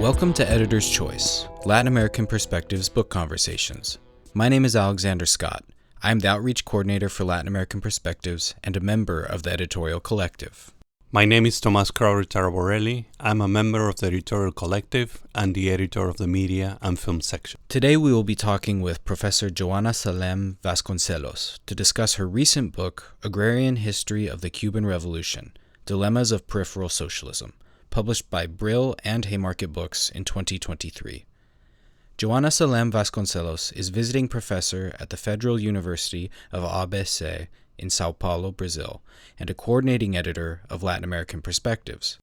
Welcome to Editor's Choice, Latin American Perspectives Book Conversations. My name is Alexander Scott. I am the Outreach Coordinator for Latin American Perspectives and a member of the editorial collective. My name is Tomás Crowley Taraborelli. I'm a member of the editorial collective and the editor of the media and film section. Today we will be talking with Professor Joana Salém Vasconcelos to discuss her recent book, Agrarian History of the Cuban Revolution, Dilemmas of Peripheral Socialism, published by Brill and Haymarket Books in 2023. Joana Salém Vasconcelos is visiting professor at the Federal University of ABC in Sao Paulo, Brazil, and a coordinating editor of Latin American Perspectives.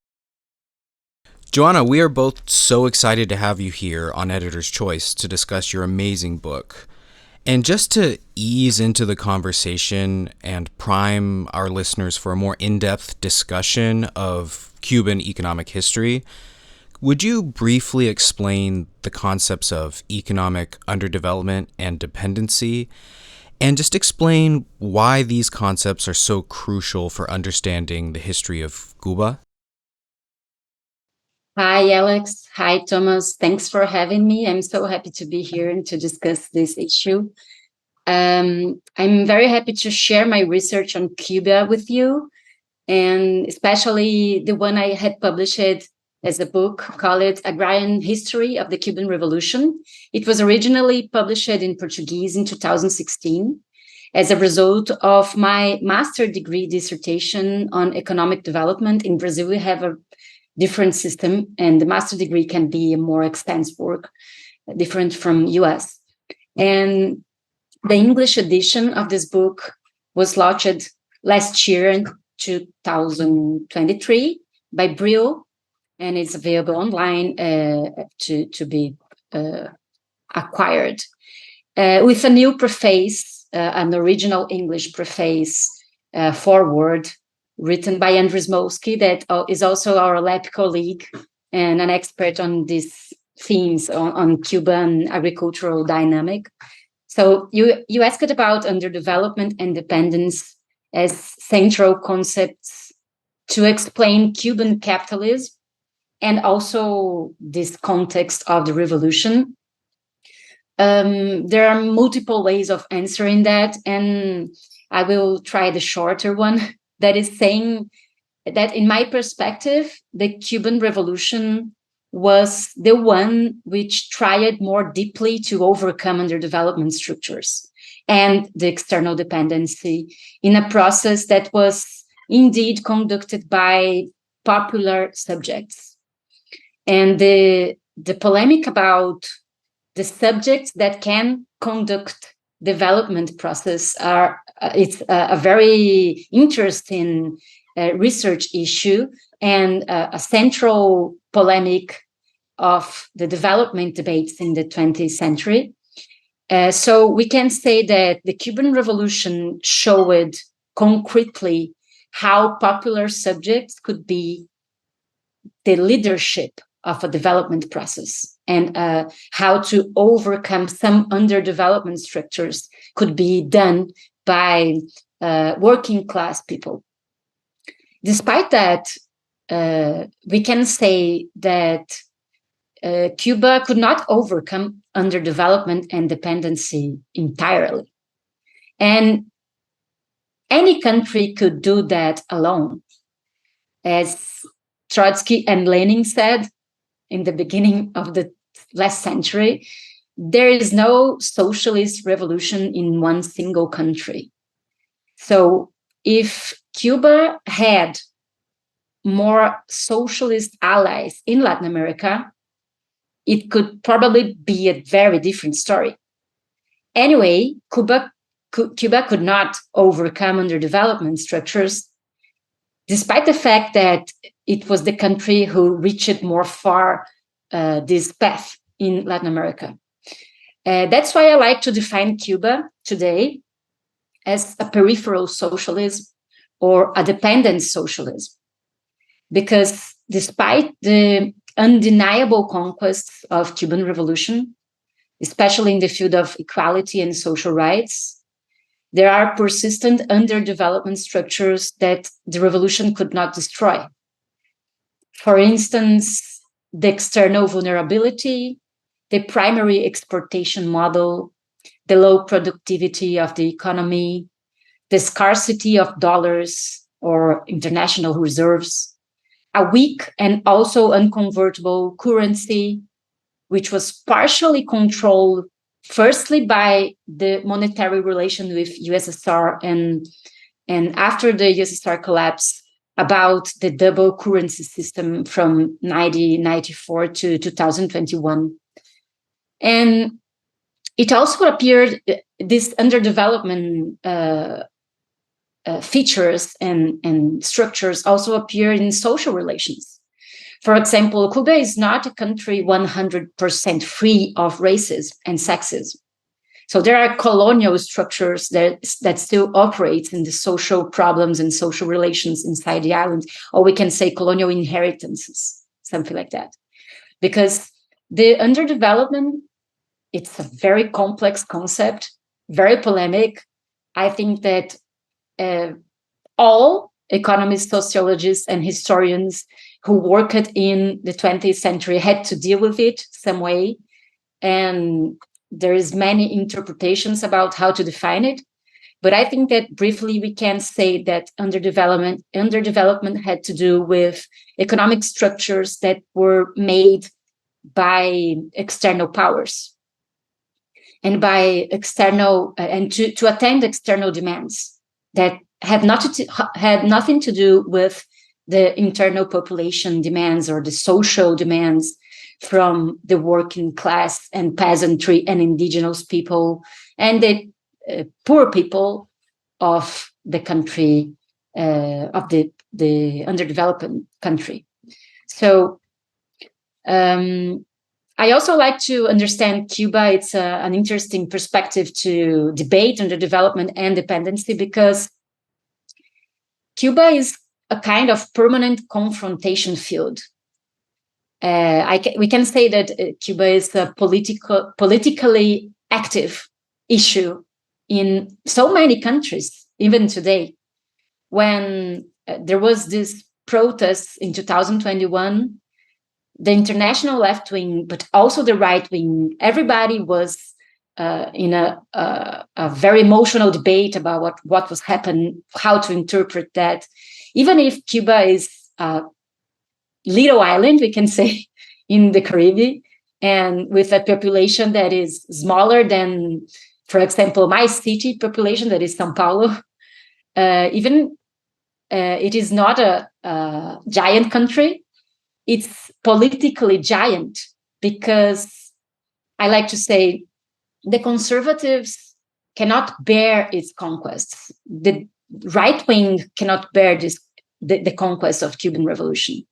Joana, we are both so excited to have you here on Editor's Choice to discuss your amazing book. And just to ease into the conversation and prime our listeners for a more in-depth discussion of Cuban economic history, would you briefly explain the concepts of economic underdevelopment and dependency, and just explain why these concepts are so crucial for understanding the history of Cuba? Hi, Alex. Hi, Thomas. Thanks for having me. I'm so happy to be here and to discuss this issue. I'm very happy to share my research on Cuba with you, and especially the one I had published as a book called Agrarian History of the Cuban Revolution. It was originally published in Portuguese in 2016 as a result of my master's degree dissertation on economic development. In Brazil, we have a different system, and the master's degree can be a more extensive work, different from US. And the English edition of this book was launched last year in 2023 by Brill, and it's available online to be acquired. With a new preface, an original English preface forward, written by Andres Molsky, that is also our lab colleague and an expert on these themes on Cuban agricultural dynamic. So you asked about underdevelopment and dependence as central concepts to explain Cuban capitalism and also this context of the revolution. There are multiple ways of answering that, and I will try the shorter one. That is saying that in my perspective, the Cuban Revolution was the one which tried more deeply to overcome underdevelopment structures and the external dependency in a process that was indeed conducted by popular subjects. And the polemic about the subjects that can conduct development process it's a very interesting research issue and a central polemic of the development debates in the 20th century. So we can say that the Cuban Revolution showed concretely how popular subjects could be the leadership of a development process, and how to overcome some underdevelopment structures could be done by working class people. Despite that, we can say that Cuba could not overcome underdevelopment and dependency entirely. And any country could do that alone. As Trotsky and Lenin said in the beginning of the last century, there is no socialist revolution in one single country. So if Cuba had more socialist allies in Latin America, it could probably be a very different story. Anyway, Cuba could not overcome underdevelopment structures, despite the fact that it was the country who reached more far this path in Latin America. That's why I like to define Cuba today as a peripheral socialism or a dependent socialism. Because despite the undeniable conquests of Cuban Revolution, especially in the field of equality and social rights, there are persistent underdevelopment structures that the revolution could not destroy. For instance, the external vulnerability, the primary exportation model, the low productivity of the economy, the scarcity of dollars or international reserves, a weak and also unconvertible currency, which was partially controlled firstly by the monetary relation with USSR and after the USSR collapse, about the double currency system from 1994 to 2021. And it also appeared, this underdevelopment features and structures also appear in social relations. For example, Cuba is not a country 100% free of racism and sexism. So there are colonial structures that still operate in the social problems and social relations inside the island, or we can say colonial inheritances, something like that. Because the underdevelopment, it's a very complex concept, very polemic. I think that all economists, sociologists, and historians who worked in the 20th century had to deal with it some way. And there is many interpretations about how to define it. But I think that briefly we can say that underdevelopment had to do with economic structures that were made by external powers and by external and to attend external demands that had nothing to do with the internal population demands or the social demands from the working class and peasantry and indigenous people and the poor people of the country, of the underdeveloped country. So I also like to understand Cuba. It's an interesting perspective to debate underdevelopment and dependency, because Cuba is a kind of permanent confrontation field. We can say that Cuba is a politically active issue in so many countries, even today. When there was this protest in 2021, the international left wing, but also the right wing, everybody was in a very emotional debate about what was happening, how to interpret that. Even if Cuba is little island, we can say, in the Caribbean, and with a population that is smaller than, for example, my city population, that is São Paulo. Even it is not a giant country. It's politically giant because I like to say the conservatives cannot bear its conquests. The right wing cannot bear the conquest of Cuban Revolution.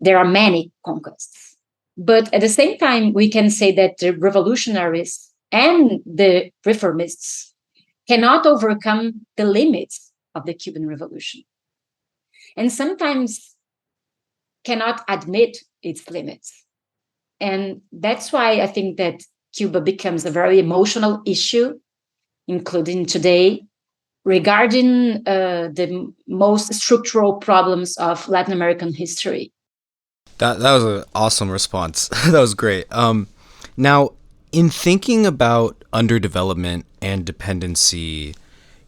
There are many conquests. But at the same time, we can say that the revolutionaries and the reformists cannot overcome the limits of the Cuban Revolution. And sometimes cannot admit its limits. And that's why I think that Cuba becomes a very emotional issue, including today, regarding the most structural problems of Latin American history. That was an awesome response. That was great. Now, in thinking about underdevelopment and dependency,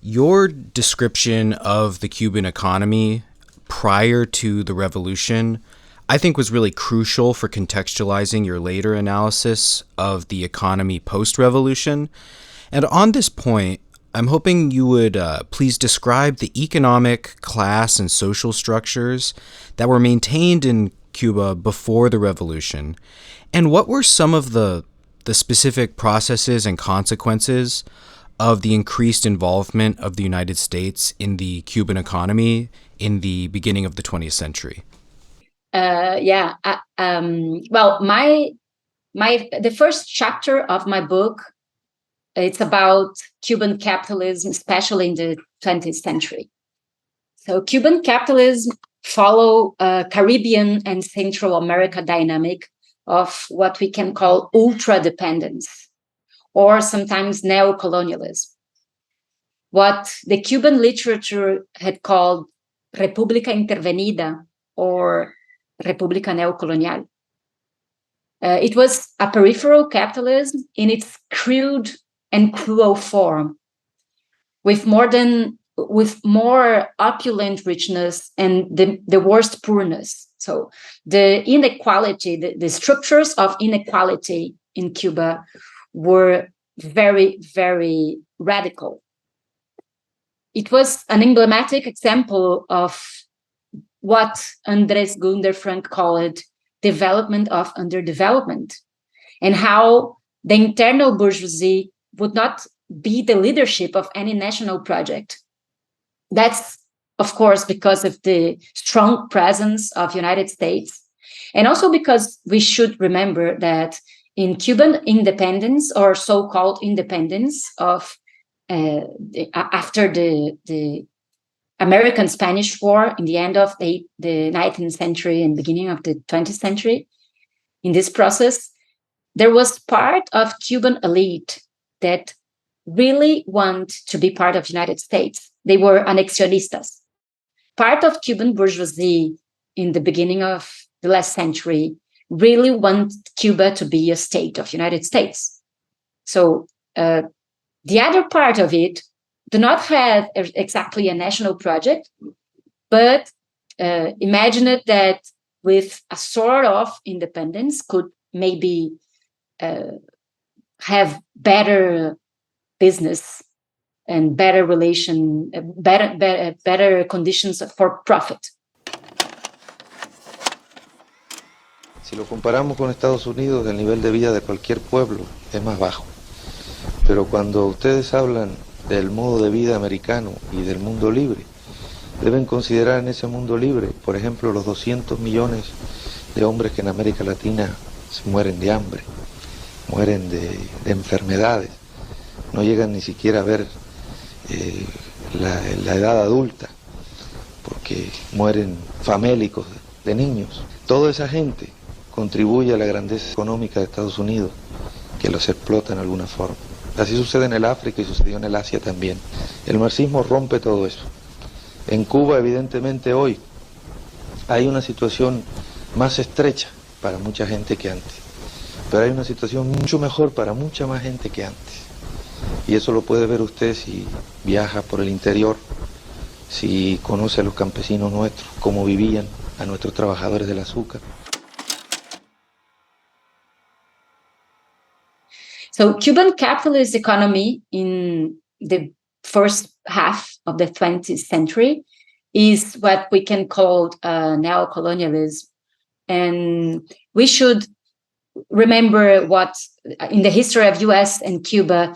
your description of the Cuban economy prior to the revolution, I think, was really crucial for contextualizing your later analysis of the economy post-revolution. And on this point, I'm hoping you would please describe the economic, class, and social structures that were maintained in Cuba before the revolution, and what were some of the specific processes and consequences of the increased involvement of the United States in the Cuban economy in the beginning of the 20th century? Well, the first chapter of my book, it's about Cuban capitalism, especially in the 20th century. So Cuban capitalism follow a Caribbean and Central America dynamic of what we can call ultra-dependence, or sometimes neocolonialism. What the Cuban literature had called República Intervenida, or República Neocolonial. It was a peripheral capitalism in its crude and cruel form, with more opulent richness and the worst poorness. So the inequality, the structures of inequality in Cuba were very, very radical. It was an emblematic example of what Andrés Gunder Frank called development of underdevelopment, and how the internal bourgeoisie would not be the leadership of any national project. That's, of course, because of the strong presence of United States, and also because we should remember that in Cuban independence, or so-called independence of after the American-Spanish War in the end of the 19th century and beginning of the 20th century, in this process, there was part of Cuban elite that really want to be part of the United States. They were annexionistas. Part of Cuban bourgeoisie in the beginning of the last century really want Cuba to be a state of the United States. So the other part of it do not have exactly a national project, but imagine it that with a sort of independence could maybe have better business and better conditions for profit. Si lo comparamos con Estados Unidos, el nivel de vida de cualquier pueblo es más bajo. Pero cuando ustedes hablan del modo de vida americano y del mundo libre, deben considerar en ese mundo libre, por ejemplo, los 200 millones de hombres que en América Latina se mueren de hambre, mueren de enfermedades, no llegan ni siquiera a ver la edad adulta, porque mueren famélicos de niños. Toda esa gente contribuye a la grandeza económica de Estados Unidos, que los explota en alguna forma. Así sucede en el África y sucedió en el Asia también. El marxismo rompe todo eso. En Cuba, evidentemente, hoy hay una situación más estrecha para mucha gente que antes, pero hay una situación mucho mejor para mucha más gente que antes. Y eso lo puede ver usted si viaja por el interior, si conoce a los campesinos nuestros, cómo vivían, a nuestros trabajadores del azúcar. So Cuban capitalist economy in the first half of the 20th century is what we can call neocolonialism. And we should remember what, in the history of US and Cuba,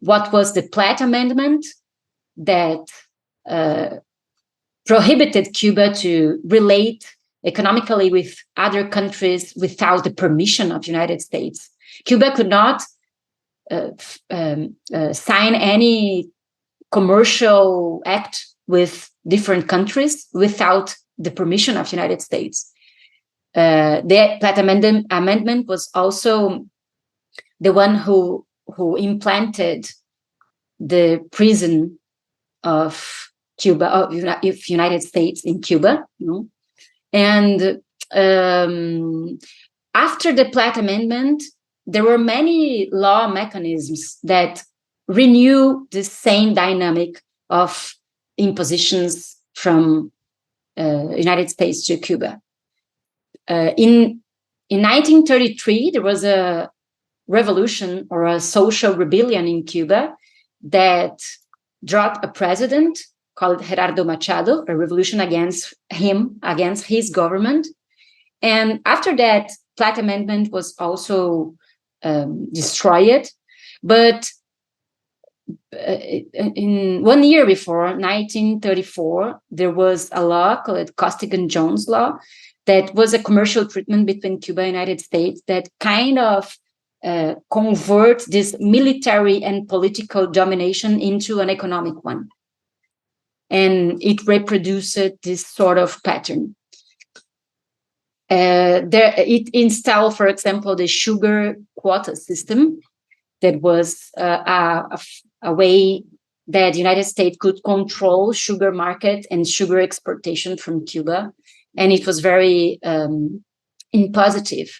what was the Platt Amendment that prohibited Cuba to relate economically with other countries without the permission of the United States. Cuba could not sign any commercial act with different countries without the permission of the United States. The Platt Amendment was also the one who implanted the prison of Cuba, of United States in Cuba. And after the Platt Amendment, there were many law mechanisms that renew the same dynamic of impositions from United States to Cuba. In 1933, there was a revolution or a social rebellion in Cuba that dropped a president called Gerardo Machado, a revolution against him, against his government. And after that, Platt Amendment was also destroyed. But in 1 year before, 1934, there was a law called Costigan-Jones law that was a commercial treatment between Cuba and the United States that kind of convert this military and political domination into an economic one. And it reproduced this sort of pattern. It installed, for example, the sugar quota system that was a way that the United States could control sugar market and sugar exportation from Cuba. and it was very impositive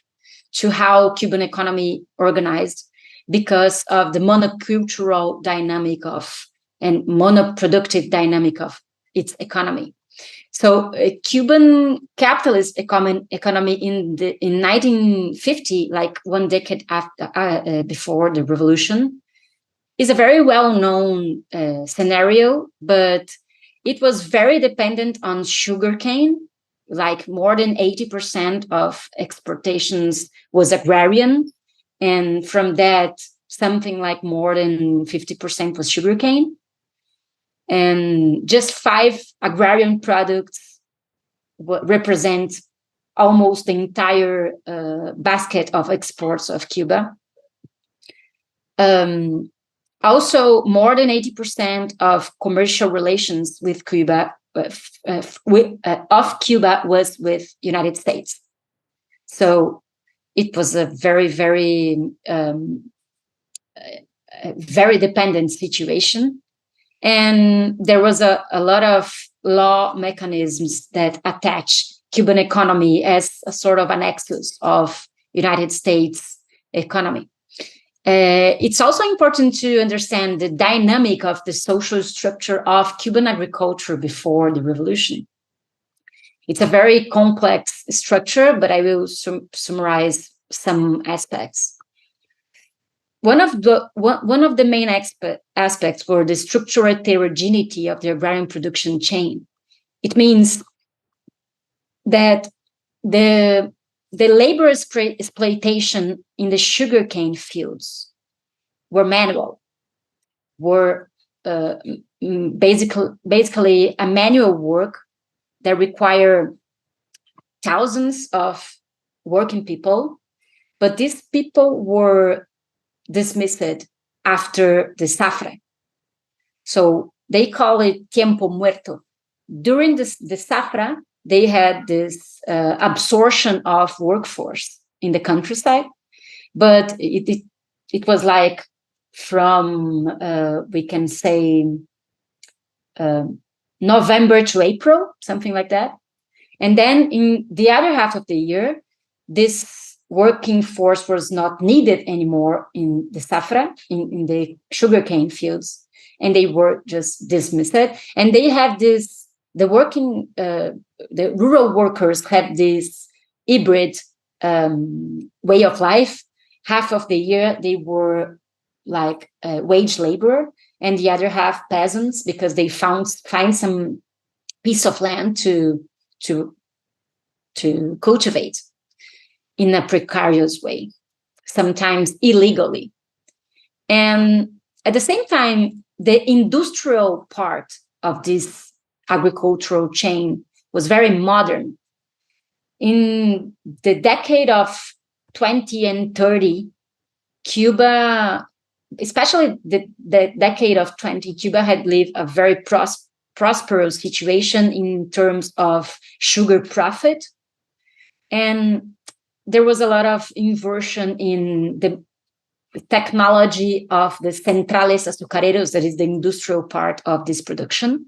to how Cuban economy organized because of the monocultural dynamic and monoproductive dynamic of its economy. So Cuban capitalist economy in 1950, like one decade after before the revolution, is a very well-known scenario, but it was very dependent on sugarcane. Like more than 80% of exportations was agrarian, and from that, something like more than 50% was sugarcane. And just 5 agrarian products represent almost the entire basket of exports of Cuba. Also, more than 80% of commercial relations with Cuba of Cuba was with United States. So it was a very, very, very dependent situation. And there was a lot of law mechanisms that attach Cuban economy as a sort of a nexus of United States economy. It's also important to understand the dynamic of the social structure of Cuban agriculture before the revolution. It's a very complex structure, but I will summarize some aspects. One of the main aspects were the structural heterogeneity of the agrarian production chain. It means that the labor exploitation in the sugarcane fields were manual, were basically a manual work that required thousands of working people, but these people were dismissed after the zafra. So they call it tiempo muerto. During the zafra, they had this absorption of workforce in the countryside, but it was like from, we can say, November to April, something like that. And then in the other half of the year, this working force was not needed anymore in the zafra, in the sugarcane fields, and they were just dismissed. And they have this, the rural workers had this hybrid way of life. Half of the year they were like wage labor, and the other half peasants, because they find some piece of land to cultivate in a precarious way, sometimes illegally. And at the same time, the industrial part of this agricultural chain was very modern. In the decade of 20 and 30, Cuba, especially the decade of 20, Cuba had lived a very prosperous situation in terms of sugar profit. And there was a lot of inversion in the technology of the centrales azucareros, that is the industrial part of this production.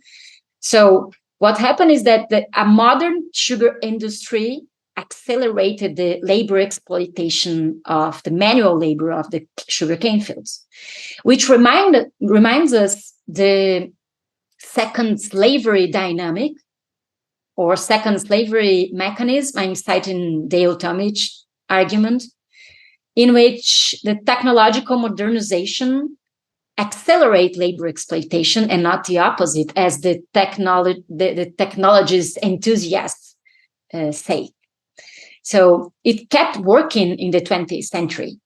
So what happened is that a modern sugar industry accelerated the labor exploitation of the manual labor of the sugarcane fields, which reminds us the second slavery dynamic or second slavery mechanism. I'm citing Dale Talmage's argument, in which the technological modernization accelerate labor exploitation and not the opposite, as the technologist enthusiasts say. So it kept working in the 20th century.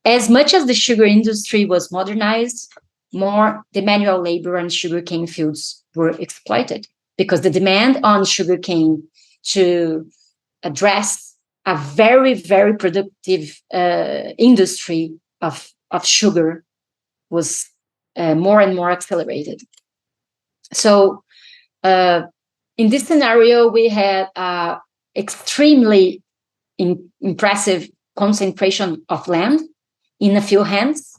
As much as the sugar industry was modernized, more the manual labor and sugarcane fields were exploited, because the demand on sugarcane to address a very, very productive industry of sugar was more and more accelerated. So in this scenario, we had extremely impressive concentration of land in a few hands.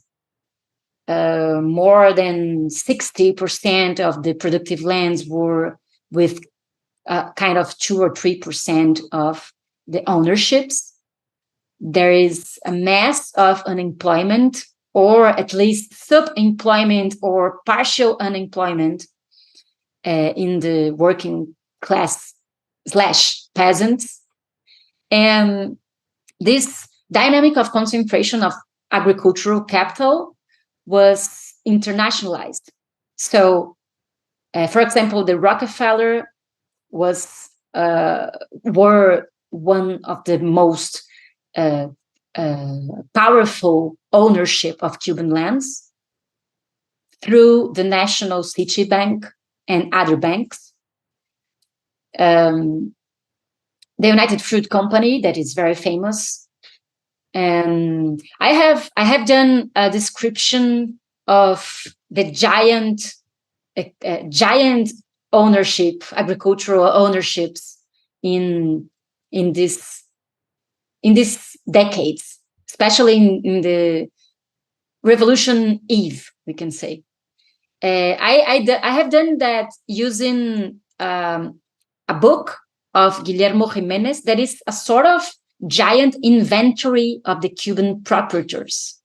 More than 60% of the productive lands were with kind of 2 or 3% of the ownerships. There is a mass of unemployment, or at least sub-employment or partial unemployment in the working class / peasants. And this dynamic of concentration of agricultural capital was internationalized. So, for example, the Rockefeller were one of the most powerful ownership of Cuban lands through the National City Bank and other banks. The United Fruit Company, that is very famous. And I have done a description of the giant ownership, agricultural ownerships in these decades, especially in the Revolution Eve, we can say. I have done that using a book of Guillermo Jimenez that is a sort of giant inventory of the Cuban proprietors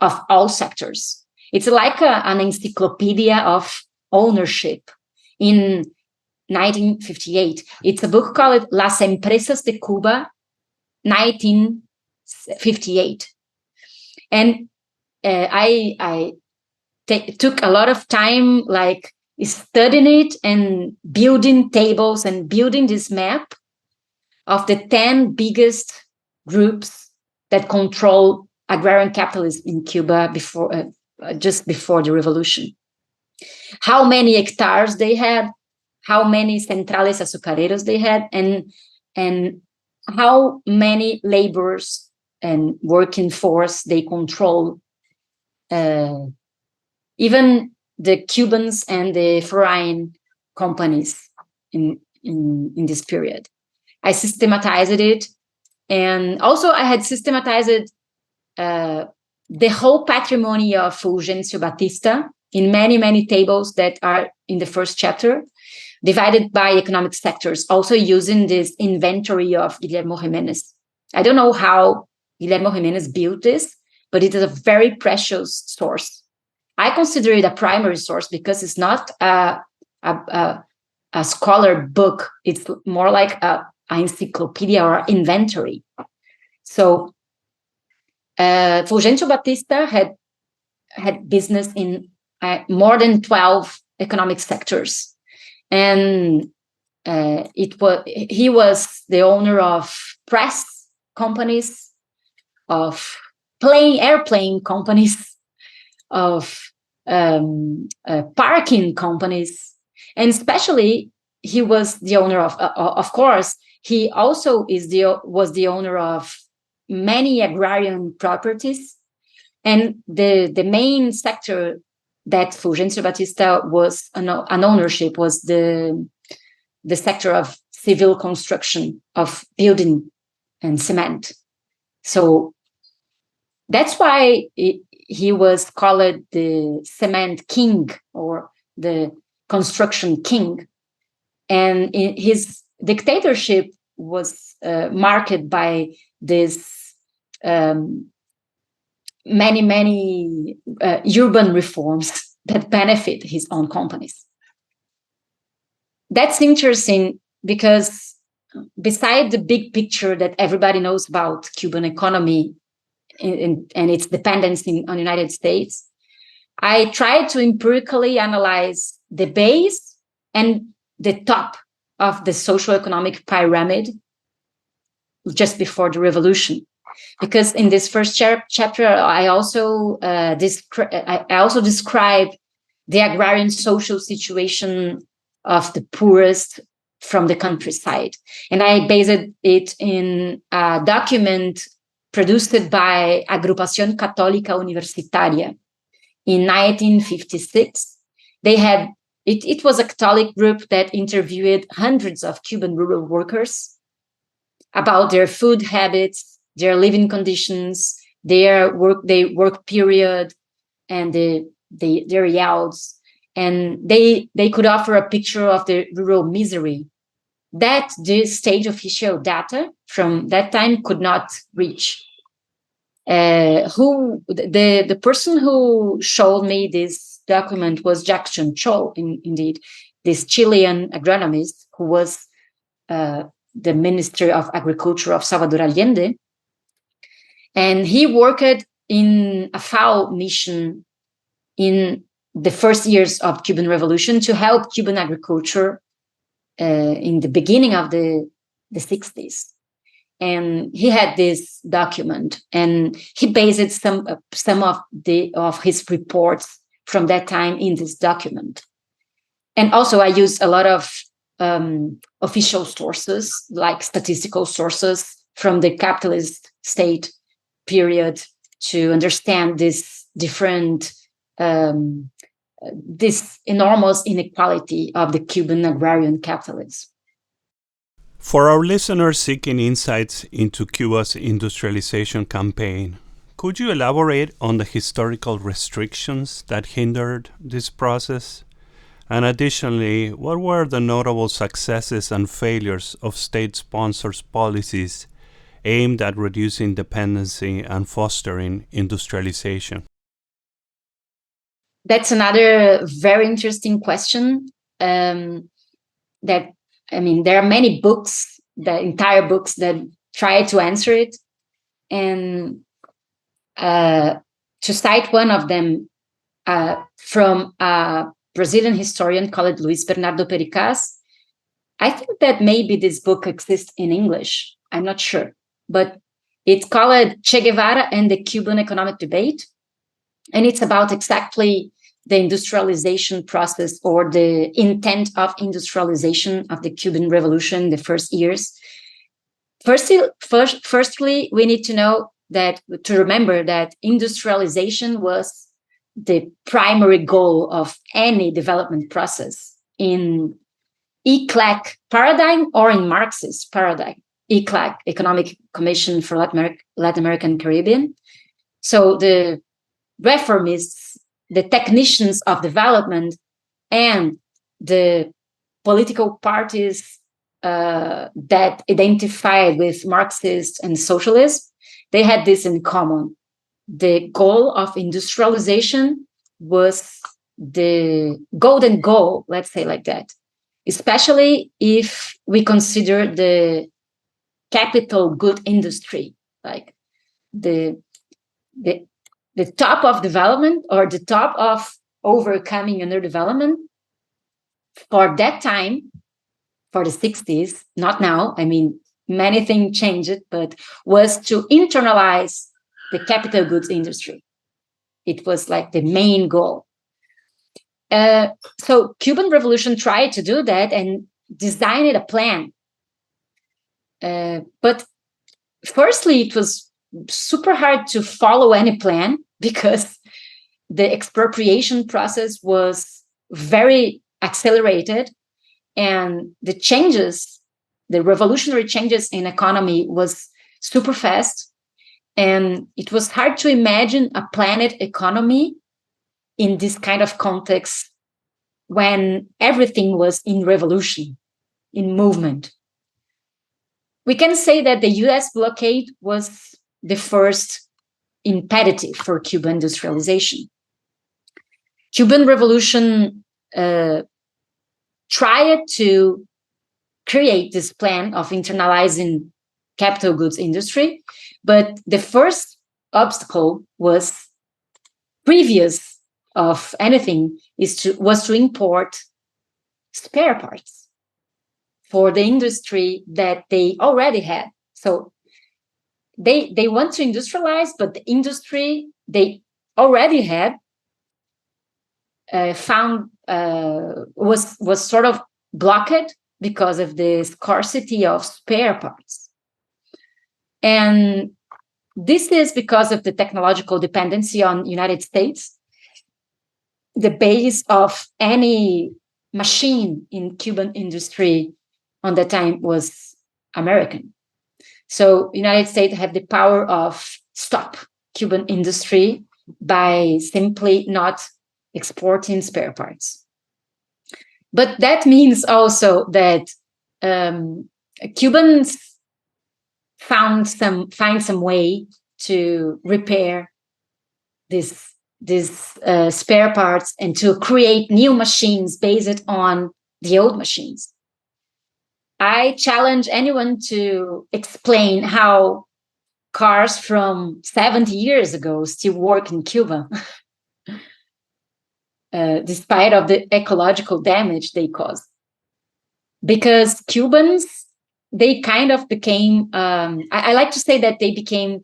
of all sectors. It's like an encyclopedia of ownership in 1958. It's a book called Las Empresas de Cuba, 1958. And I took a lot of time like studying it and building tables and building this map of the 10 biggest groups that control agrarian capitalism in Cuba just before the revolution. How many hectares they had, how many centrales azucareros they had, and how many laborers and working force they control. Even the Cubans and the foreign companies in this period. I systematized it, and also I had systematized the whole patrimony of Fulgencio Batista in many tables that are in the first chapter, divided by economic sectors, also using this inventory of Guillermo Jimenez. I don't know how Guillermo Jimenez built this, but it is a very precious source. I consider it a primary source because it's not a scholar book. It's more like an encyclopedia or inventory. So Fulgencio Batista had business in more than 12 economic sectors. And he was the owner of press companies, of airplane companies, of parking companies, and especially he was the owner of course, he also was the owner of many agrarian properties, and the main sector that Fulgencio Batista was an ownership was the sector of civil construction, of building and cement. So that's why he was called the cement king or the construction king. And his dictatorship was marked by this many urban reforms that benefit his own companies. That's interesting because beside the big picture that everybody knows about Cuban economy and its dependence on the United States, I tried to empirically analyze the base and the top of the socioeconomic pyramid just before the revolution. Because in this first chapter, I also describe the agrarian social situation of the poorest from the countryside. And I based it in a document produced by Agrupación Católica Universitaria in 1956. They had, it was a Catholic group that interviewed hundreds of Cuban rural workers about their food habits, their living conditions, their work period, and their yields. And they could offer a picture of the rural misery that the state official data from that time could not reach. The person who showed me this document was Jackson Cho, indeed, this Chilean agronomist who was the Minister of Agriculture of Salvador Allende. And he worked in a FAO mission in the first years of Cuban Revolution to help Cuban agriculture in the beginning of the 60s. And he had this document, and he based some of his reports from that time in this document. And also I used a lot of official sources, like statistical sources from the capitalist state period, to understand this different, this enormous inequality of the Cuban agrarian capitalism. For our listeners seeking insights into Cuba's industrialization campaign, could you elaborate on the historical restrictions that hindered this process? And additionally, what were the notable successes and failures of state-sponsored policies aimed at reducing dependency and fostering industrialization? That's another very interesting question. There are many books, the entire books that try to answer it. And to cite one of them from a Brazilian historian called Luis Bernardo Pericaz, I think that maybe this book exists in English. I'm not sure. But it's called Che Guevara and the Cuban Economic Debate. And it's about exactly the industrialization process, or the intent of industrialization of the Cuban Revolution, the first years. Firstly, we need to remember that industrialization was the primary goal of any development process in ECLAC paradigm or in Marxist paradigm. ECLAC, Economic Commission for Latin American and Caribbean. So the reformists, the technicians of development, and the political parties that identified with Marxist and socialist, they had this in common. The goal of industrialization was the golden goal, let's say like that, especially if we consider the capital good industry, like the top of development, or the top of overcoming underdevelopment for that time, for the 60s, not now. I mean, many things changed, but was to internalize the capital goods industry. It was like the main goal. So Cuban Revolution tried to do that and designed a plan. But firstly, it was super hard to follow any plan because the expropriation process was very accelerated, and the changes, the revolutionary changes in economy was super fast. And it was hard to imagine a planned economy in this kind of context when everything was in revolution, in movement. We can say that the US blockade was the first imperative for Cuban industrialization. Cuban Revolution tried to create this plan of internalizing capital goods industry, but the first obstacle was, previous of anything, was to import spare parts for the industry that they already had. So they want to industrialize, but the industry they already had was sort of blocked because of the scarcity of spare parts. And this is because of the technological dependency on United States. The base of any machine in Cuban industry on that time was American. So United States had the power of stop Cuban industry by simply not exporting spare parts. But that means also that Cubans find some way to repair these spare parts and to create new machines based on the old machines. I challenge anyone to explain how cars from 70 years ago still work in Cuba, despite of the ecological damage they cause. Because Cubans, they kind of became, I like to say that they became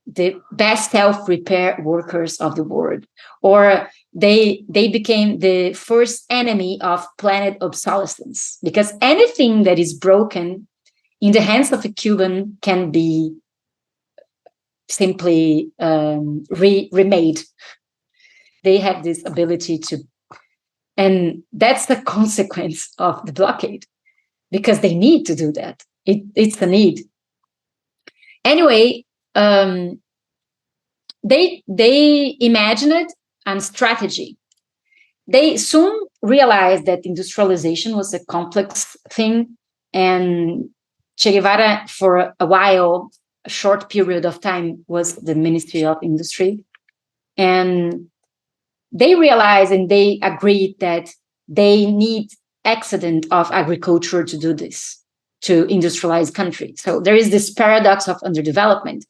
the best self-repair workers of the world, or they became the first enemy of planet obsolescence, because anything that is broken in the hands of a Cuban can be simply remade. They have this ability to, and that's the consequence of the blockade, because they need to do that. It's a need. Anyway, they imagined a strategy. They soon realized that industrialization was a complex thing, and Che Guevara, for a while, a short period of time, was the Ministry of Industry. And they realized and they agreed that they need accident of agriculture to do this, to industrialize countries. So there is this paradox of underdevelopment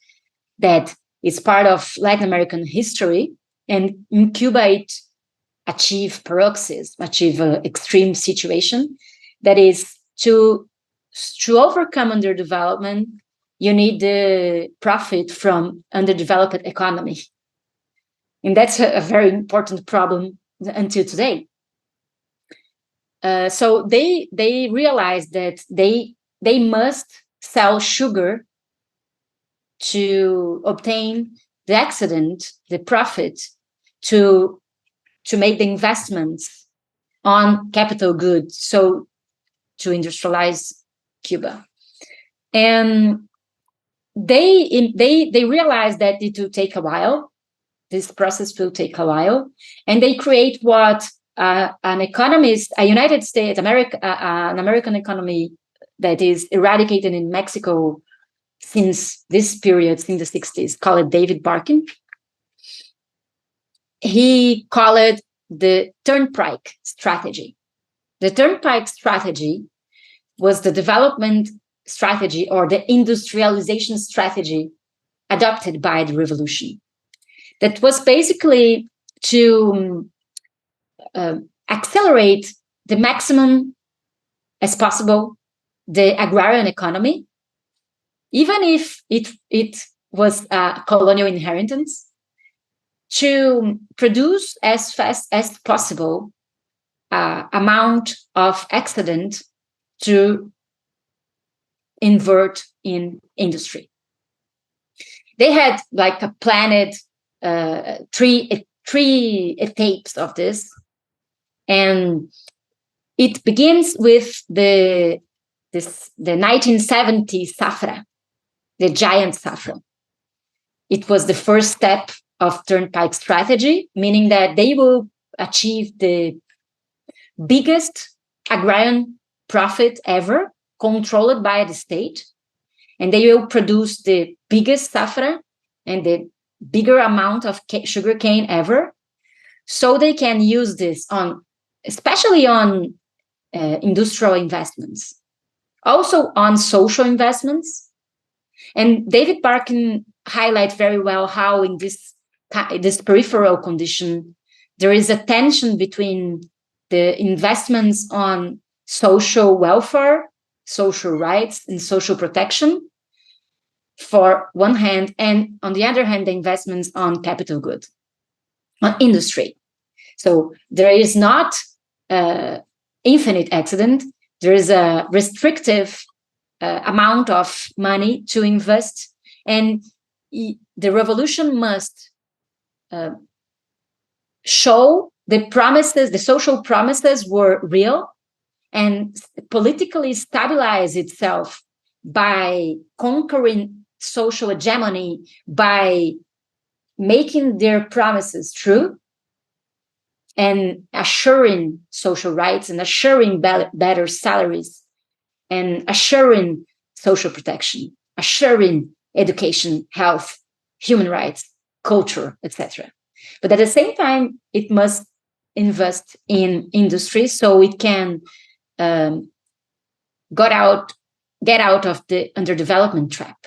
that is part of Latin American history, and in Cuba it achieved paroxysm, achieve an extreme situation. That is, to overcome underdevelopment, you need the profit from underdeveloped economy. And that's a very important problem until today. So they realized that they must sell sugar to obtain the excedent, the profit, to make the investments on capital goods, so to industrialize Cuba. And they realized that it will take a while. This process will take a while, and they create what an economist, a United States, an American economy that is eradicated in Mexico since this period, in the 60s, called David Barkin. He called it the turnpike strategy. The turnpike strategy was the development strategy or the industrialization strategy adopted by the revolution. That was basically to accelerate the maximum as possible the agrarian economy, even if it was a colonial inheritance, to produce as fast as possible amount of excedent to invert in industry. They had like a planned three etapes of this, and it begins with the 1970 Safra, the giant Safra. It was the first step of turnpike strategy, meaning that they will achieve the biggest agrarian profit ever, controlled by the state, and they will produce the biggest Safra and the bigger amount of sugar cane ever, so they can use this on, especially on industrial investments, also on social investments. And David Barkin highlights very well how in this peripheral condition, there is a tension between the investments on social welfare, social rights, and social protection, for one hand, and on the other hand, the investments on capital goods, on industry. So there is not infinite accident. There is a restrictive amount of money to invest, and the revolution must show the promises, the social promises were real, and politically stabilize itself by conquering social hegemony, by making their promises true and assuring social rights and assuring better salaries and assuring social protection, assuring education, health, human rights, culture, etc. But at the same time, it must invest in industry so it can get out of the underdevelopment trap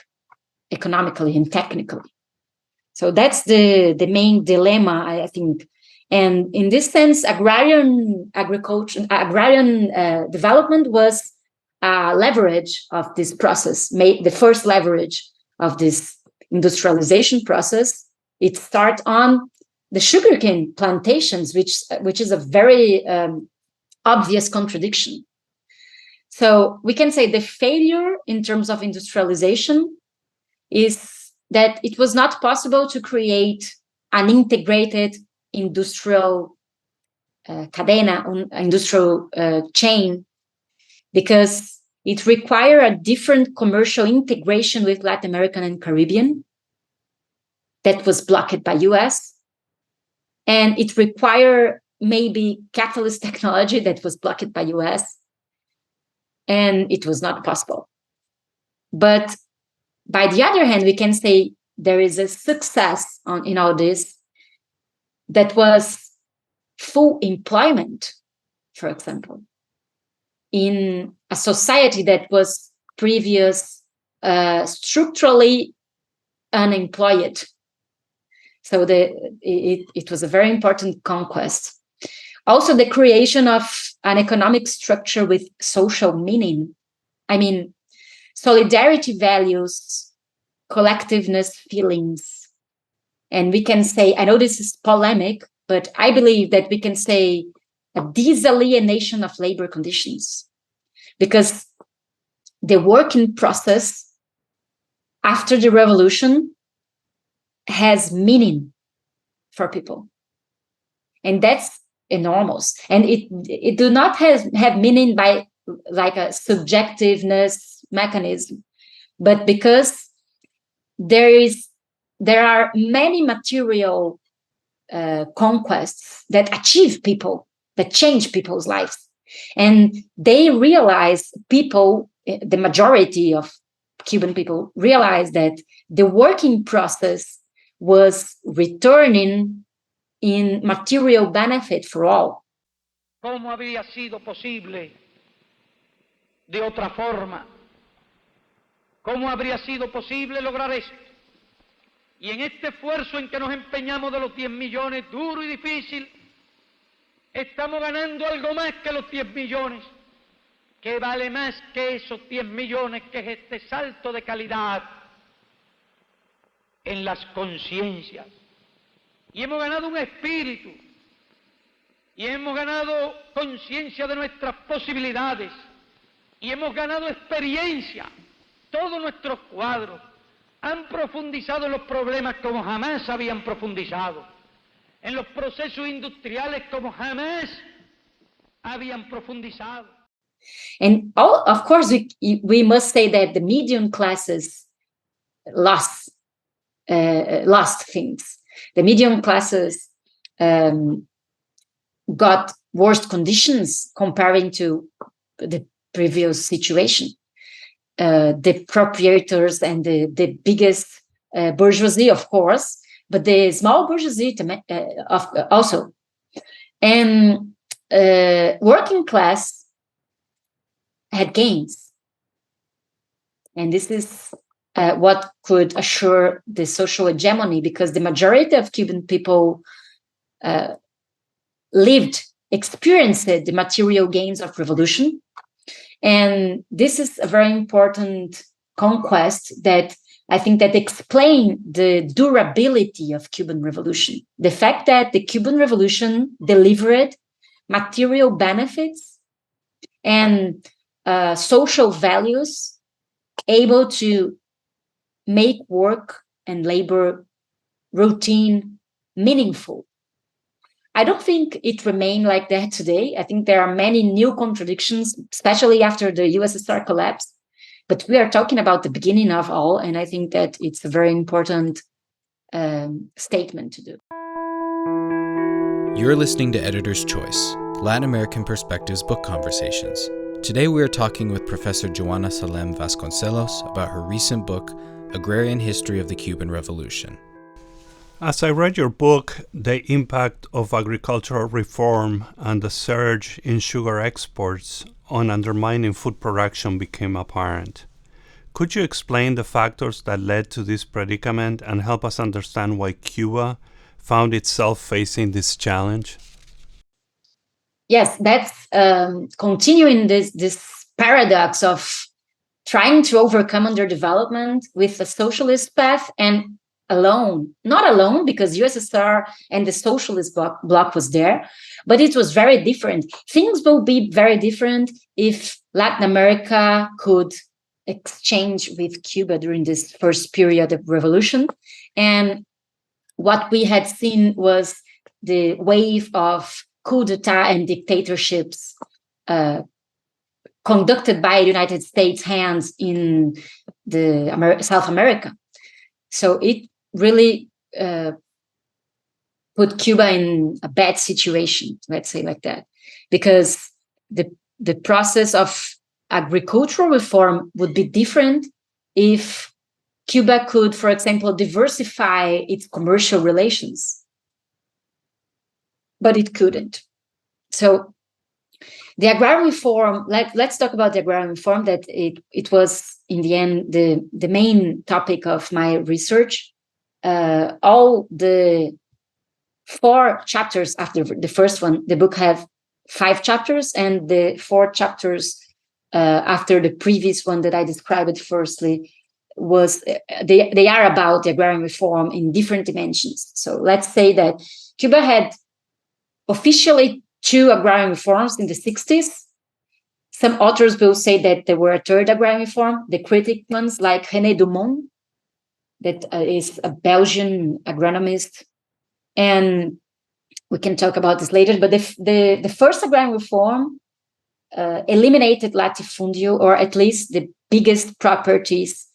economically and technically. So that's the main dilemma, I think. And in this sense, agrarian development was a leverage of this process, the first leverage of this industrialization process. It starts on the sugarcane plantations, which is a very obvious contradiction. So we can say the failure in terms of industrialization is that it was not possible to create an integrated industrial industrial chain, because it required a different commercial integration with Latin American and Caribbean that was blocked by US. And it required maybe catalyst technology that was blocked by US. And it was not possible. But by the other hand, we can say there is a success in all this that was full employment, for example, in a society that was previous structurally unemployed. So it was a very important conquest. Also, the creation of an economic structure with social meaning. I mean, solidarity values, collectiveness feelings. And we can say, I know this is polemic, but I believe that we can say a disalienation of labor conditions, because the working process after the revolution has meaning for people. And that's enormous. And it do not have meaning by like a subjectiveness mechanism, but because there are many material conquests that achieve people, that change people's lives. And they realize the majority of Cuban people realize that the working process was returning in material benefit for all. ¿Cómo habría sido posible de otra forma? ¿Cómo habría sido posible lograr esto? Y en este esfuerzo en que nos empeñamos de los 10 millones, duro y difícil, estamos ganando algo más que los 10 millones, que vale más que esos 10 millones, que es este salto de calidad en las conciencias. Y hemos ganado un espíritu, y hemos ganado conciencia de nuestras posibilidades, y hemos ganado experiencia. Todos nuestros cuadros han profundizado en los problemas como jamás habían profundizado, en los procesos industriales como jamás habían profundizado. And of course, we must say that the medium classes lost things. The medium classes got worse conditions comparing to the previous situation. The proprietors and the biggest bourgeoisie, of course, but the small bourgeoisie also. And working class had gains. And this is what could assure the social hegemony, because the majority of Cuban people experienced the material gains of revolution. And this is a very important conquest that I think that explain the durability of Cuban revolution. The fact that the Cuban revolution delivered material benefits and social values able to make work and labor routine meaningful. I don't think it remained like that today. I think there are many new contradictions, especially after the USSR collapse. But we are talking about the beginning of all, and I think that it's a very important statement to do. You're listening to Editor's Choice, Latin American Perspectives Book Conversations. Today we are talking with Professor Joana Salém Vasconcelos about her recent book, Agrarian History of the Cuban Revolution. As I read your book, the impact of agricultural reform and the surge in sugar exports on undermining food production became apparent. Could you explain the factors that led to this predicament and help us understand why Cuba found itself facing this challenge? Yes, that's continuing this paradox of trying to overcome underdevelopment with a socialist path and not alone, because USSR and the socialist bloc was there, but it was very different. Things will be very different if Latin America could exchange with Cuba during this first period of revolution. And what we had seen was the wave of coup d'etat and dictatorships conducted by United States hands in South America. So it really put Cuba in a bad situation, let's say like that, because the process of agricultural reform would be different if Cuba could, for example, diversify its commercial relations, but it couldn't. So the agrarian reform, let's talk about the agrarian reform, that it was in the end the main topic of my research. All the 4 chapters after the first one, the book have 5 chapters, and the 4 chapters after the previous one that I described firstly was they are about the agrarian reform in different dimensions. So let's say that Cuba had officially 2 agrarian reforms in the 60s. Some authors will say that there were a 3rd agrarian reform, the critic ones like René Dumont, that is a Belgian agronomist. And we can talk about this later, but the first agrarian reform eliminated latifundio, or at least the biggest properties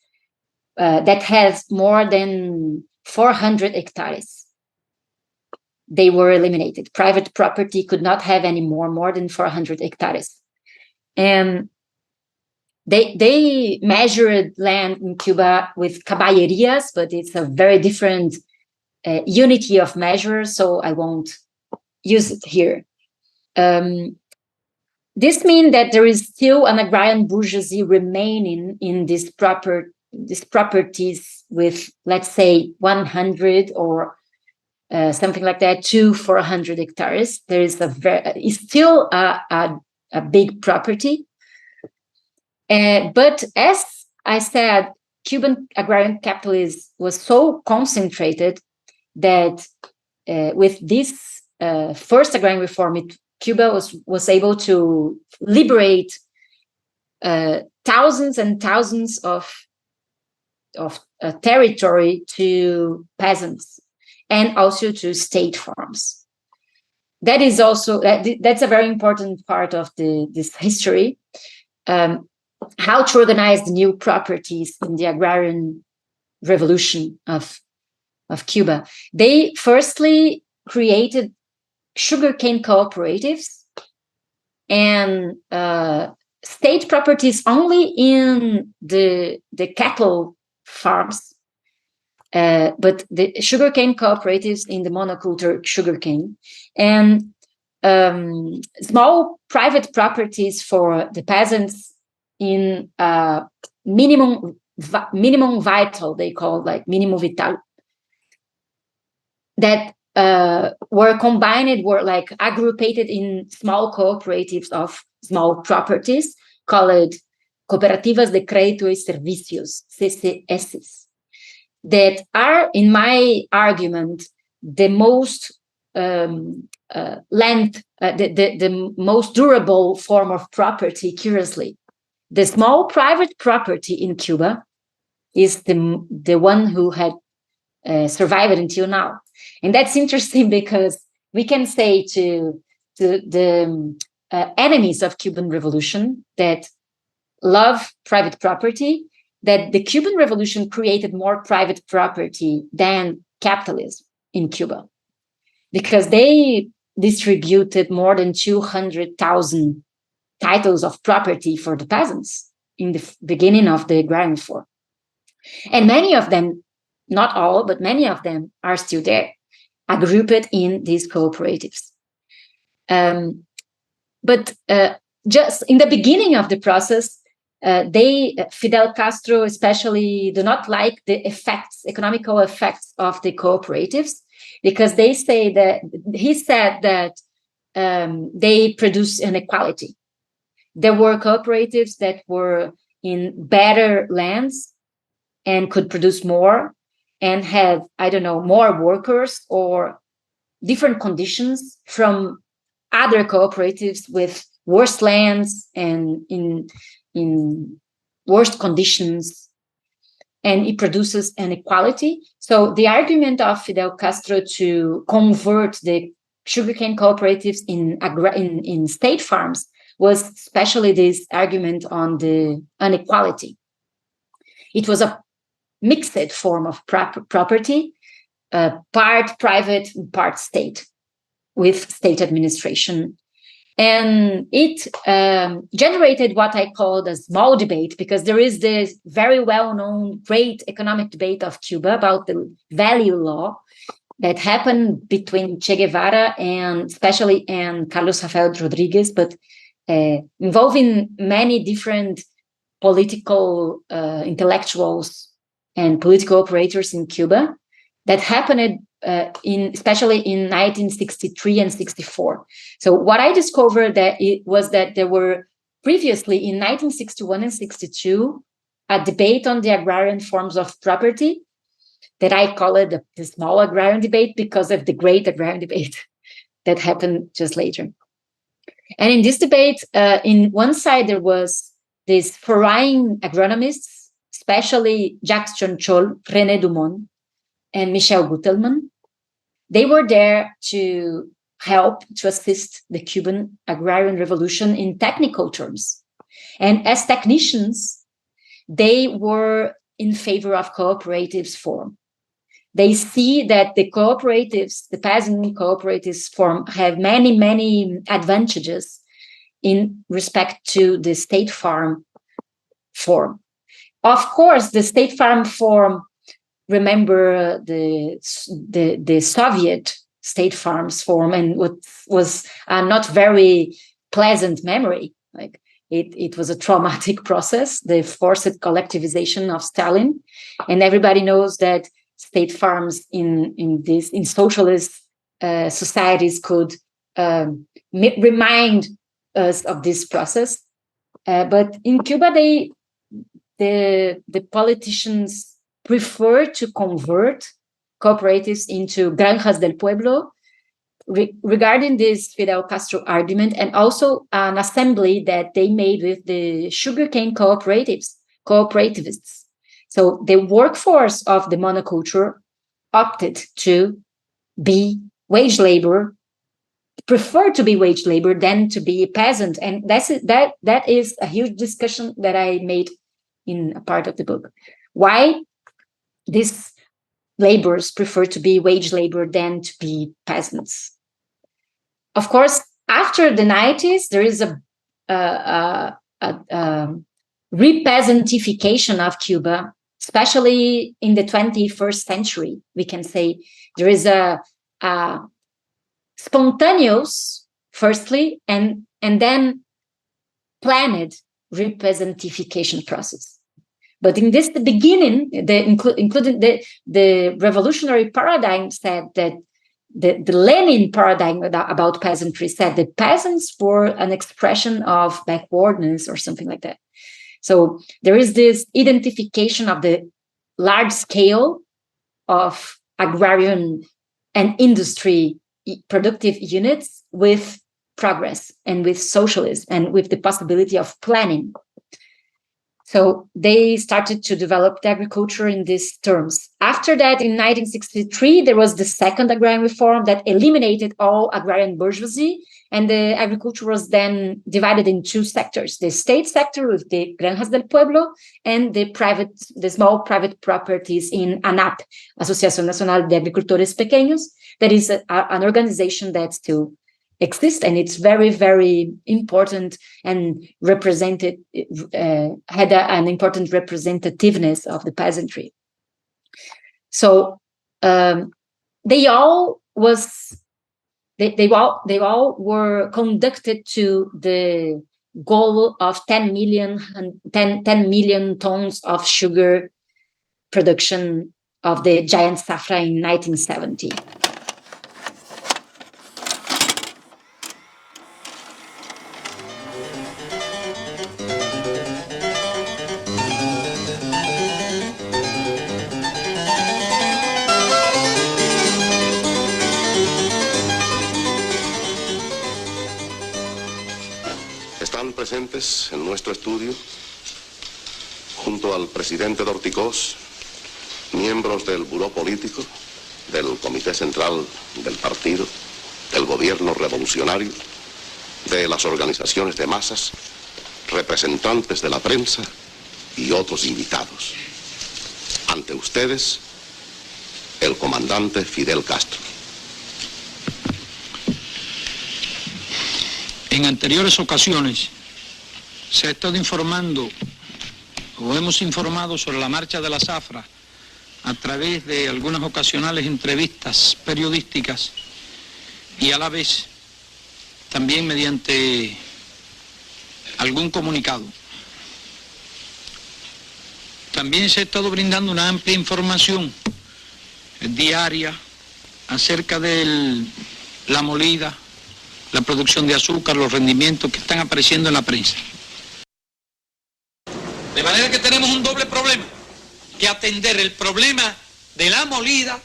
that has more than 400 hectares. They were eliminated. Private property could not have any more than 400 hectares. And they measured land in Cuba with caballerias, but it's a very different unity of measure, so I won't use it here. This means that there is still an agrarian bourgeoisie remaining in these properties with, let's say, 100 or something like that, 400 hectares. There is it's still a big property. But as I said, Cuban agrarian capitalism was so concentrated that with this first agrarian reform, Cuba was able to liberate thousands and thousands of territory to peasants and also to state farms. That is also that's a very important part of this history. How to organize the new properties in the agrarian revolution of Cuba. They firstly created sugarcane cooperatives and state properties only in the cattle farms, but the sugarcane cooperatives in the monoculture sugarcane, and small private properties for the peasants in minimum vital, they call like minimum vital, that were combined, were like aggruppated in small cooperatives of small properties called Cooperativas de Crédito y Servicios, CCS, that are, in my argument, the most the most durable form of property, curiously. The small private property in Cuba is the one who had survived until now. And that's interesting because we can say to the enemies of Cuban Revolution that love private property, that the Cuban Revolution created more private property than capitalism in Cuba, because they distributed more than 200,000 titles of property for the peasants in the beginning of the agrarian reform. And many of them, not all, but many of them are still there, are grouped in these cooperatives. But just in the beginning of the process, Fidel Castro especially do not like the economical effects of the cooperatives, because he said that they produce inequality. There were cooperatives that were in better lands and could produce more and have, more workers or different conditions from other cooperatives with worse lands and in worst conditions, and it produces inequality. So the argument of Fidel Castro to convert the sugarcane cooperatives in state farms was especially this argument on the inequality. It was a mixed form of property, part private, part state, with state administration. And it generated what I call the small debate, because there is this very well-known great economic debate of Cuba about the value law that happened between Che Guevara and Carlos Rafael Rodriguez, but involving many different political intellectuals and political operators in Cuba, that happened especially in 1963 and 64. So what I discovered was that there were previously in 1961 and 62 a debate on the agrarian forms of property that I call it the small agrarian debate, because of the great agrarian debate that happened just later. And in this debate, in one side there was these foreign agronomists, especially Jacques Chonchol, René Dumont, and Michel Gutelman. They were there to help to assist the Cuban agrarian revolution in technical terms. And as technicians, they were in favor of cooperatives form. They see that the cooperatives, the peasant cooperatives form, have many, many advantages in respect to the state farm form. Of course, the state farm form, remember the Soviet state farms form, and what was a not very pleasant memory. Like it was a traumatic process, the forced collectivization of Stalin, and everybody knows that state farms in socialist societies could remind us of this process. But in Cuba, the politicians prefer to convert cooperatives into granjas del pueblo, regarding this Fidel Castro argument, and also an assembly that they made with the sugarcane cooperativists. So the workforce of the monoculture opted to be wage labor, prefer to be wage labor than to be a peasant. And that is a huge discussion that I made in a part of the book. Why these laborers prefer to be wage labor than to be peasants. Of course, after the 90s, there is a repeasantification of Cuba, especially in the 21st century. We can say there is a spontaneous, firstly, and then planned repeasantification process. But in the beginning, including the revolutionary paradigm said that the Lenin paradigm about peasantry said that peasants were an expression of backwardness or something like that. So there is this identification of the large scale of agrarian and industry productive units with progress and with socialism and with the possibility of planning. So they started to develop the agriculture in these terms. After that, in 1963, there was the second agrarian reform that eliminated all agrarian bourgeoisie, and the agriculture was then divided in two sectors: the state sector with the granjas del pueblo, and the small private properties in ANAP, Asociación Nacional de Agricultores Pequeños, that is an organization that still exist, and it's very, very important and represented, had an important representativeness of the peasantry. So they all were conducted to the goal of 10 million tons of sugar production of the giant Safra in 1970. Están presentes en nuestro estudio, junto al presidente de Orticós, miembros del Buró Político, del Comité Central del Partido, del Gobierno Revolucionario, de las organizaciones de masas, representantes de la prensa y otros invitados. Ante ustedes, el comandante Fidel Castro. En anteriores ocasiones se ha estado informando o hemos informado sobre la marcha de la Zafra a través de algunas ocasionales entrevistas periodísticas y a la vez también mediante algún comunicado. También se ha estado brindando una amplia información diaria acerca de la molida, la producción de azúcar, los rendimientos que están apareciendo en la prensa. De manera que tenemos un doble problema, que atender el problema de la molida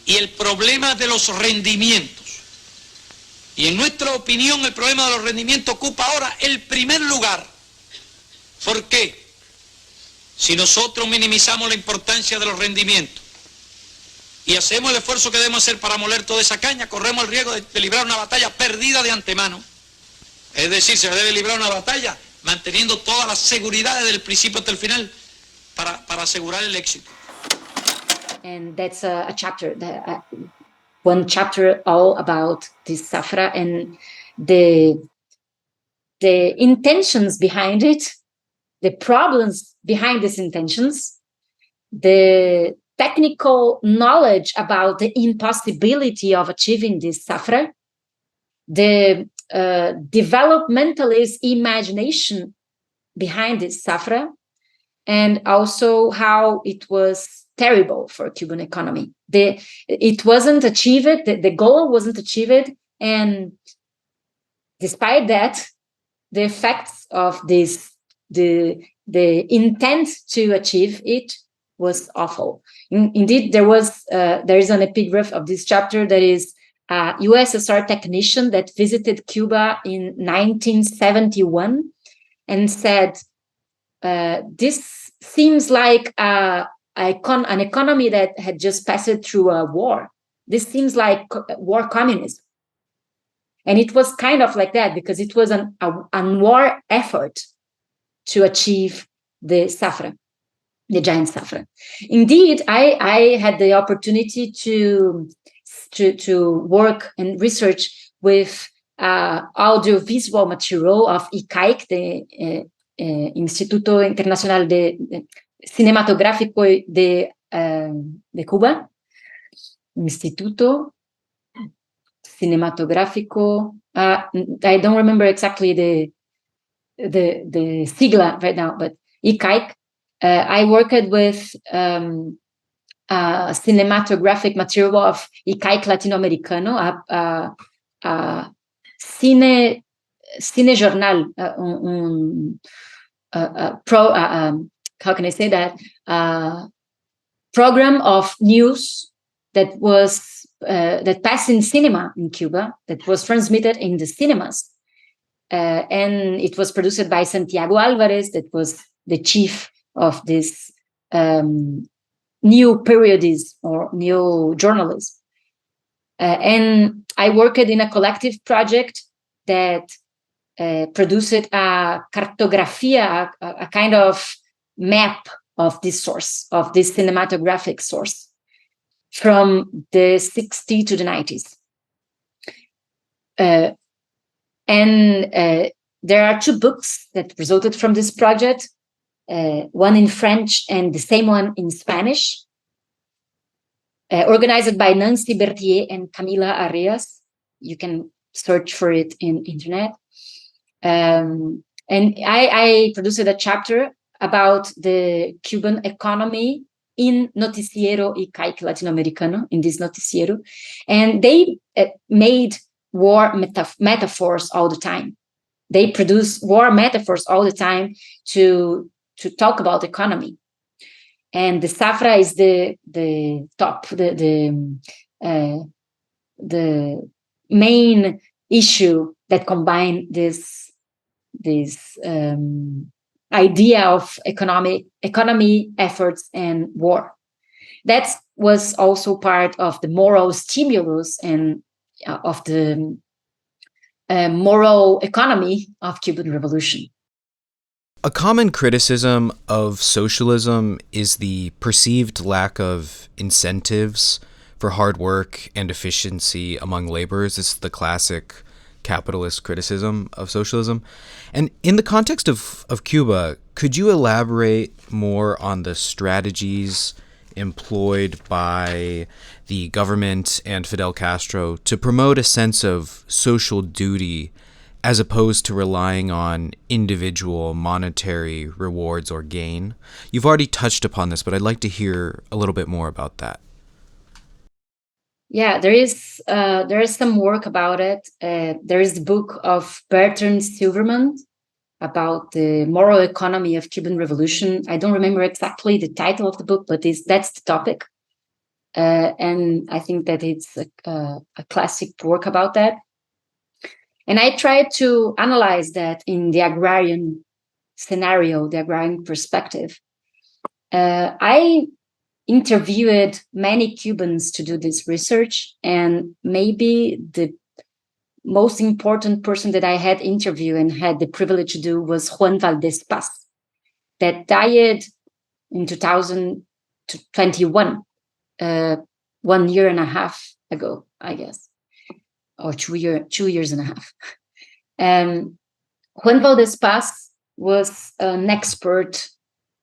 y el problema de los rendimientos. Y en nuestra opinión el problema de los rendimientos ocupa ahora el primer lugar. ¿Por qué? Si nosotros minimizamos la importancia de los rendimientos y hacemos el esfuerzo que debemos hacer para moler toda esa caña, corremos el riesgo de librar una batalla perdida de antemano. Es decir, se debe librar una batalla manteniendo todas las seguridades del principio hasta el final para asegurar el éxito. And that's a chapter, one chapter all about this Zafra and the intentions behind it, the problems behind these intentions, the technical knowledge about the impossibility of achieving this Zafra, the developmentalist imagination behind this Zafra, and also how it was terrible for Cuban economy. It wasn't achieved, the goal wasn't achieved, and despite that, the effects of this, the intent to achieve it was awful. Indeed, there is an epigraph of this chapter that is a USSR technician that visited Cuba in 1971 and said, this seems like an economy that had just passed through a war. This seems like war communism. And it was kind of like that because it was a war effort to achieve the Zafra, the giant Zafra. Indeed, I had the opportunity to work and research with audiovisual material of ICAIC, the Instituto Internacional Cinematográfico de Cuba, Instituto Cinematográfico. I don't remember exactly the sigla right now, but ICAIC. I worked with cinematographic material of ICAIC Latinoamericano, cine jornal, how can I say that? Program of news that was that passed in cinema in Cuba, that was transmitted in the cinemas, and it was produced by Santiago Alvarez, that was the chief of this new periodism or new journalism. And I worked in a collective project that produced a cartografía, a kind of map of this source, of this cinematographic source from the 60s to the 90s. there are two books that resulted from this project, one in French and the same one in Spanish, organized by Nancy Berthier and Camila Arias. You can search for it in internet. And I produced a chapter about the Cuban economy in Noticiero y Caique Latinoamericano, in this Noticiero. And they made war metaphors all the time. They produce war metaphors all the time to talk about economy. And the Safra is the top, the main issue that combine this idea of economy efforts and war. That was also part of the moral stimulus and of the moral economy of Cuban Revolution. A common criticism of socialism is the perceived lack of incentives for hard work and efficiency among laborers. It's the classic capitalist criticism of socialism. And in the context of Cuba, could you elaborate more on the strategies employed by the government and Fidel Castro to promote a sense of social duty as opposed to relying on individual monetary rewards or gain? You've already touched upon this, but I'd like to hear a little bit more about that. Yeah, there is some work about it. There is the book of Bertrand Silverman about the moral economy of Cuban Revolution. I don't remember exactly the title of the book, but that's the topic. And I think that it's a classic work about that. And I tried to analyze that in the agrarian scenario, the agrarian perspective. I interviewed many Cubans to do this research, and maybe the most important person that I had interviewed and had the privilege to do was Juan Valdez Paz, that died in 2021, 1 year and a half ago, I guess, or 2 years and a half. Juan Valdez Paz was an expert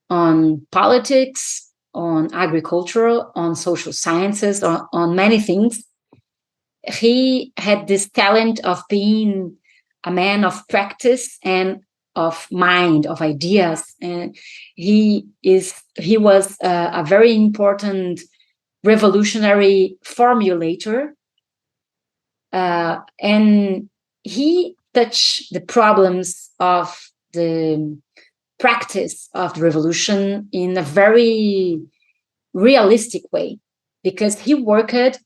on politics, on agriculture, on social sciences, on many things. He had this talent of being a man of practice and of mind, of ideas. And he was a very important revolutionary formulator. And he touched the problems of the practice of the revolution in a very realistic way, because he worked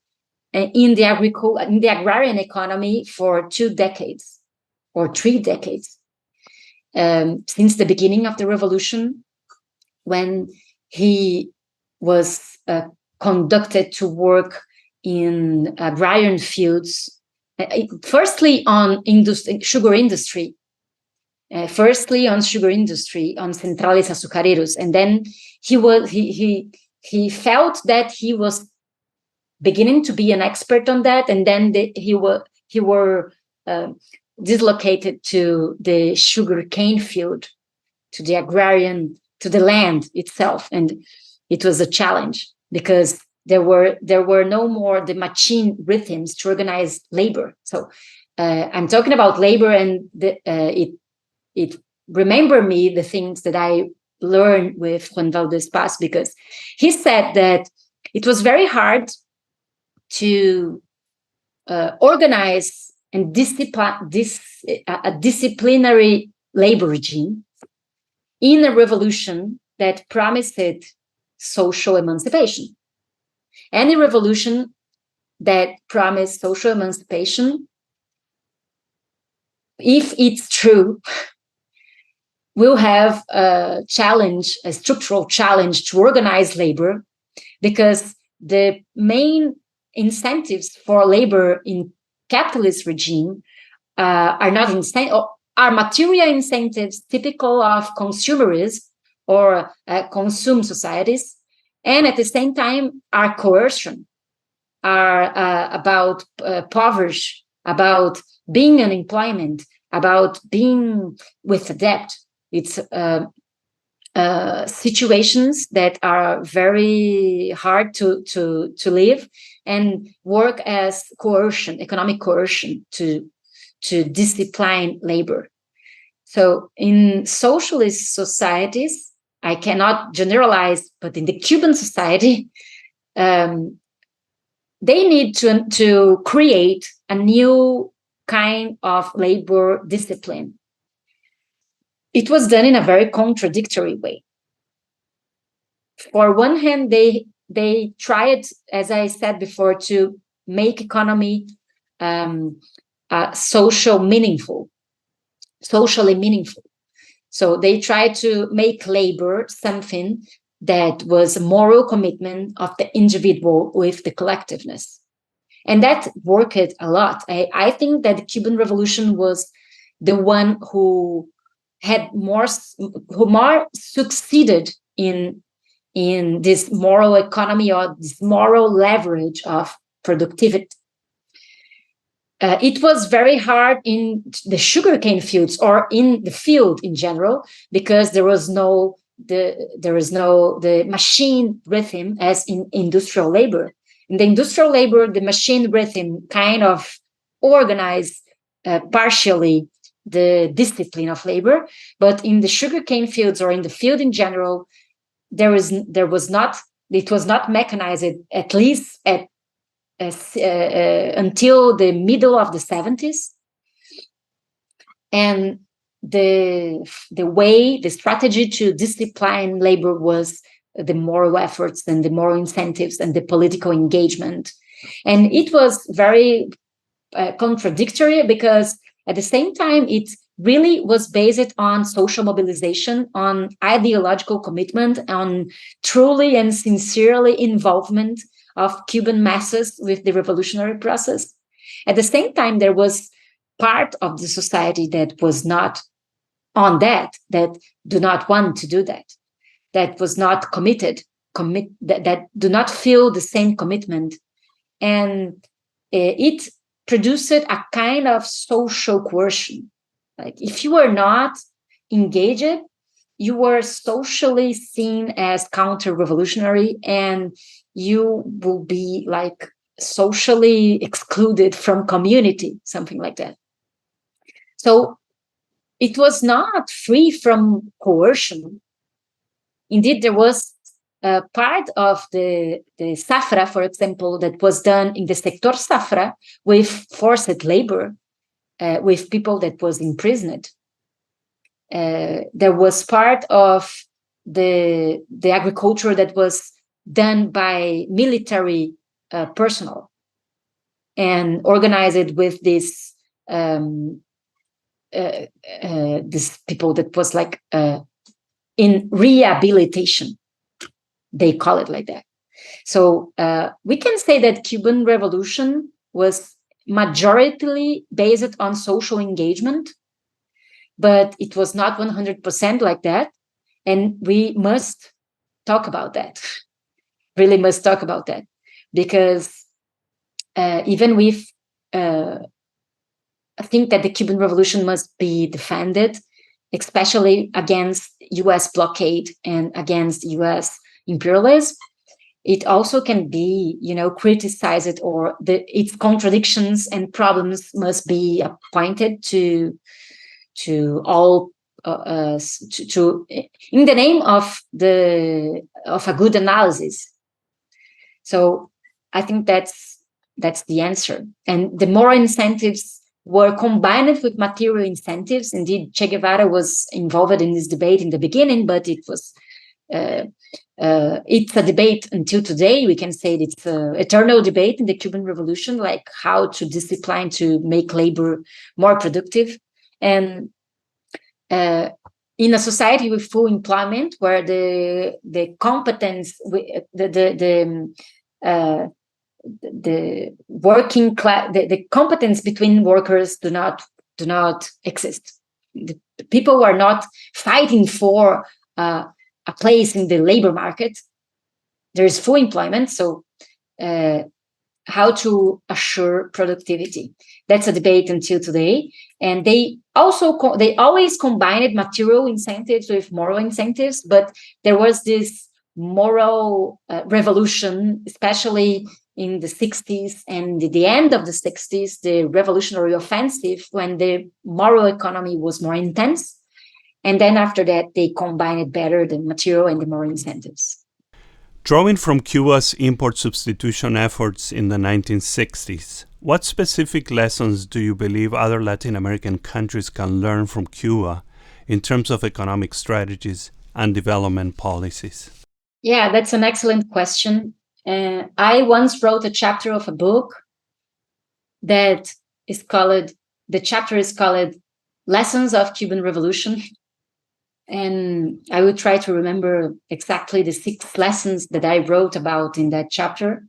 in the agrarian economy for 2 decades or 3 decades, since the beginning of the revolution, when he was conducted to work in agrarian fields, firstly on sugar industry, on centrales azucareros, and then he felt that he was beginning to be an expert on that, and then he were dislocated to the sugar cane field, to the land itself, and it was a challenge because there were no more the machine rhythms to organize labor. So I'm talking about labor, and it remember me the things that I learned with Juan Valdez Paz, because he said that it was very hard to organize and a disciplinary labor regime in a revolution that promised social emancipation. Any revolution that promised social emancipation, if it's true, will have a structural challenge to organize labor, because the main incentives for labor in capitalist regime are material incentives typical of consumerism or consume societies, and at the same time are coercion, are about poverty, about being unemployment, about being with a debt. It's situations that are very hard to live, and work as coercion, economic coercion, to discipline labor. So in socialist societies, I cannot generalize, but in the Cuban society, they need to create a new kind of labor discipline. It was done in a very contradictory way. For one hand, they tried, as I said before, to make economy socially meaningful. So they tried to make labor something that was a moral commitment of the individual with the collectiveness. And that worked a lot. I think that the Cuban Revolution was the one who more succeeded in this moral economy, or this moral leverage of productivity. It was very hard in the sugarcane fields, or in the field in general, because there was no the machine rhythm as in industrial labor. In the industrial labor, the machine rhythm kind of organized partially the discipline of labor, but in the sugarcane fields, or in the field in general, it was not mechanized, at least until the middle of the 70s. And the strategy to discipline labor was the moral efforts and the moral incentives and the political engagement. And it was very contradictory, because at the same time, it really was based on social mobilization, on ideological commitment, on truly and sincerely involvement of Cuban masses with the revolutionary process. At the same time, there was part of the society that was not on that do not want to do that was not committed, that do not feel the same commitment. And it produced a kind of social coercion. Like, if you were not engaged, you were socially seen as counter-revolutionary, and you will be like socially excluded from community, something like that. So it was not free from coercion. Indeed, there was a part of the Safra, for example, that was done in the sector Safra with forced labor, with people that was imprisoned. There was part of the agriculture that was done by military personnel and organized with this people that was like in rehabilitation. They call it like that. So we can say that Cuban Revolution was majoritarily based on social engagement, but it was not 100% like that. And we must talk about that. Really must talk about that, because even with, I think that the Cuban Revolution must be defended, especially against US blockade and against US imperialism. It also can be, criticized, or its contradictions and problems must be pointed to all in the name of a good analysis. So I think that's the answer. And the moral incentives were combined with material incentives. Indeed, Che Guevara was involved in this debate in the beginning, but it was it's a debate until today. We can say it's an eternal debate in the Cuban Revolution, like how to discipline to make labor more productive. And in a society with full employment, where the competence, the working class, the competence between workers do not exist. The people are not fighting for a place in the labor market. There is full employment, so how to assure productivity. That's a debate until today. And they always combined material incentives with moral incentives, but there was this moral revolution, especially in the 60s and the end of the 60s, the revolutionary offensive, when the moral economy was more intense. And then after that, they combined better the material and the moral incentives. Drawing from Cuba's import substitution efforts in the 1960s, what specific lessons do you believe other Latin American countries can learn from Cuba in terms of economic strategies and development policies? Yeah, that's an excellent question. I once wrote a chapter of a book that is called, the chapter is called Lessons of Cuban Revolution. And I will try to remember exactly the 6 lessons that I wrote about in that chapter.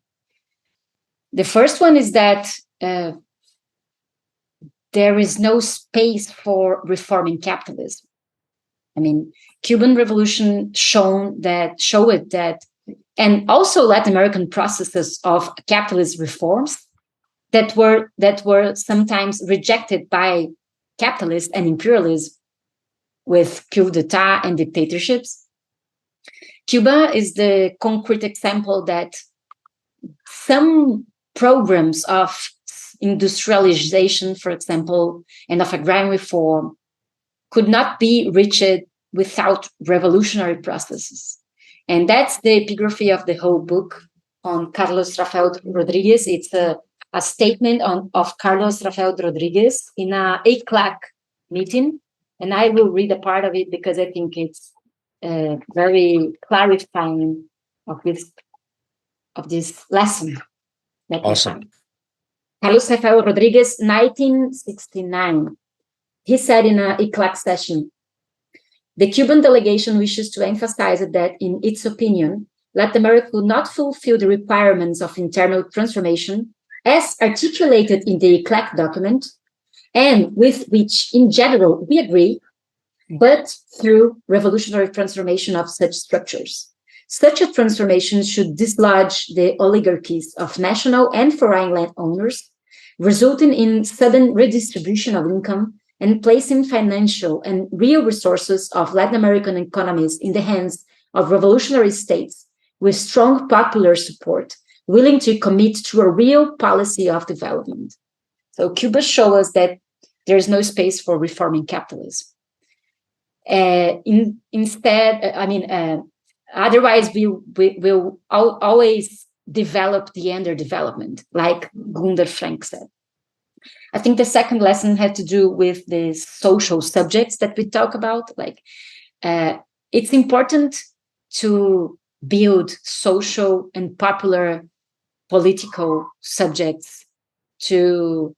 The first one is that there is no space for reforming capitalism. I mean, Cuban Revolution showed that, and also Latin American processes of capitalist reforms that were sometimes rejected by capitalists and imperialism, with coup d'etat and dictatorships. Cuba is the concrete example that some programs of industrialization, for example, and of agrarian reform could not be reached without revolutionary processes. And that's the epigraphy of the whole book on Carlos Rafael Rodriguez. It's a statement of Carlos Rafael Rodriguez in a ECLAC meeting. And I will read a part of it because I think it's very clarifying of this lesson. Awesome. Carlos Rafael Rodriguez, 1969. He said in an ECLAC session, the Cuban delegation wishes to emphasize that, in its opinion, Latin America could not fulfill the requirements of internal transformation as articulated in the ECLAC document, and with which, in general, we agree, but through revolutionary transformation of such structures. Such a transformation should dislodge the oligarchies of national and foreign landowners, resulting in sudden redistribution of income and placing financial and real resources of Latin American economies in the hands of revolutionary states with strong popular support, willing to commit to a real policy of development. So Cuba shows us that there is no space for reforming capitalism. Otherwise we will always develop the underdevelopment, like Gunder Frank said. I think the second lesson had to do with the social subjects that we talk about. It's important to build social and popular political subjects to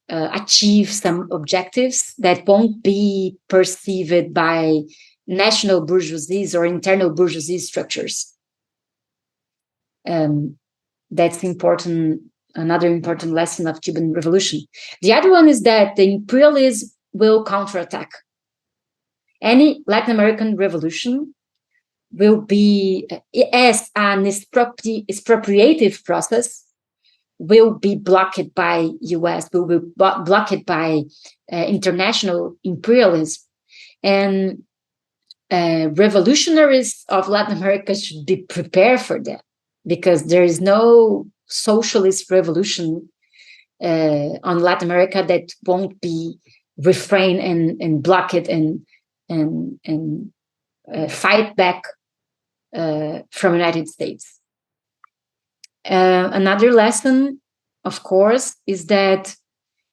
achieve some objectives that won't be perceived by national bourgeoisies or internal bourgeoisie structures. That's important. Another important lesson of Cuban Revolution. The other one is that the imperialism will counterattack. Any Latin American revolution will be, as an expropriative process, will be blocked by US, will be blocked by international imperialism. And revolutionaries of Latin America should be prepared for that, because there is no socialist revolution on Latin America that won't be refrained and blocked and fight back from United States. Another lesson, of course, is that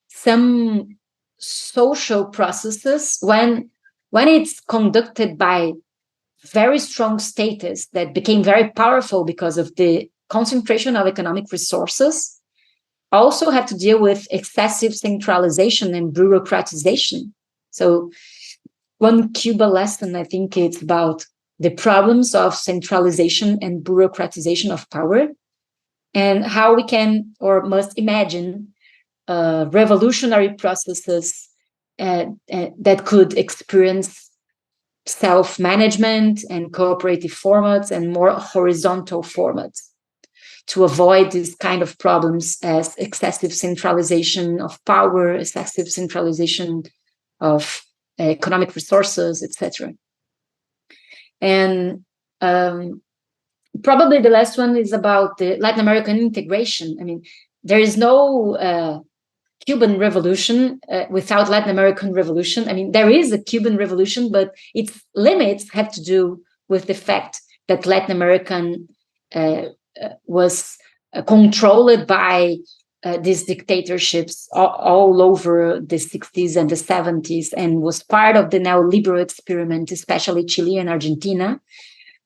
some social processes, when it's conducted by very strong states that became very powerful because of the concentration of economic resources, also have to deal with excessive centralization and bureaucratization. So one Cuba lesson, I think it's about the problems of centralization and bureaucratization of power, and how we can or must imagine revolutionary processes that could experience self-management and cooperative formats and more horizontal formats. to avoid these kind of problems as excessive centralization of power, excessive centralization of economic resources, etc. And probably the last one is about the Latin American integration. I mean, there is no Cuban revolution without Latin American revolution. I mean, there is a Cuban revolution, but its limits have to do with the fact that Latin American was controlled by these dictatorships all over the 60s and the 70s, and was part of the neoliberal experiment, especially Chile and Argentina,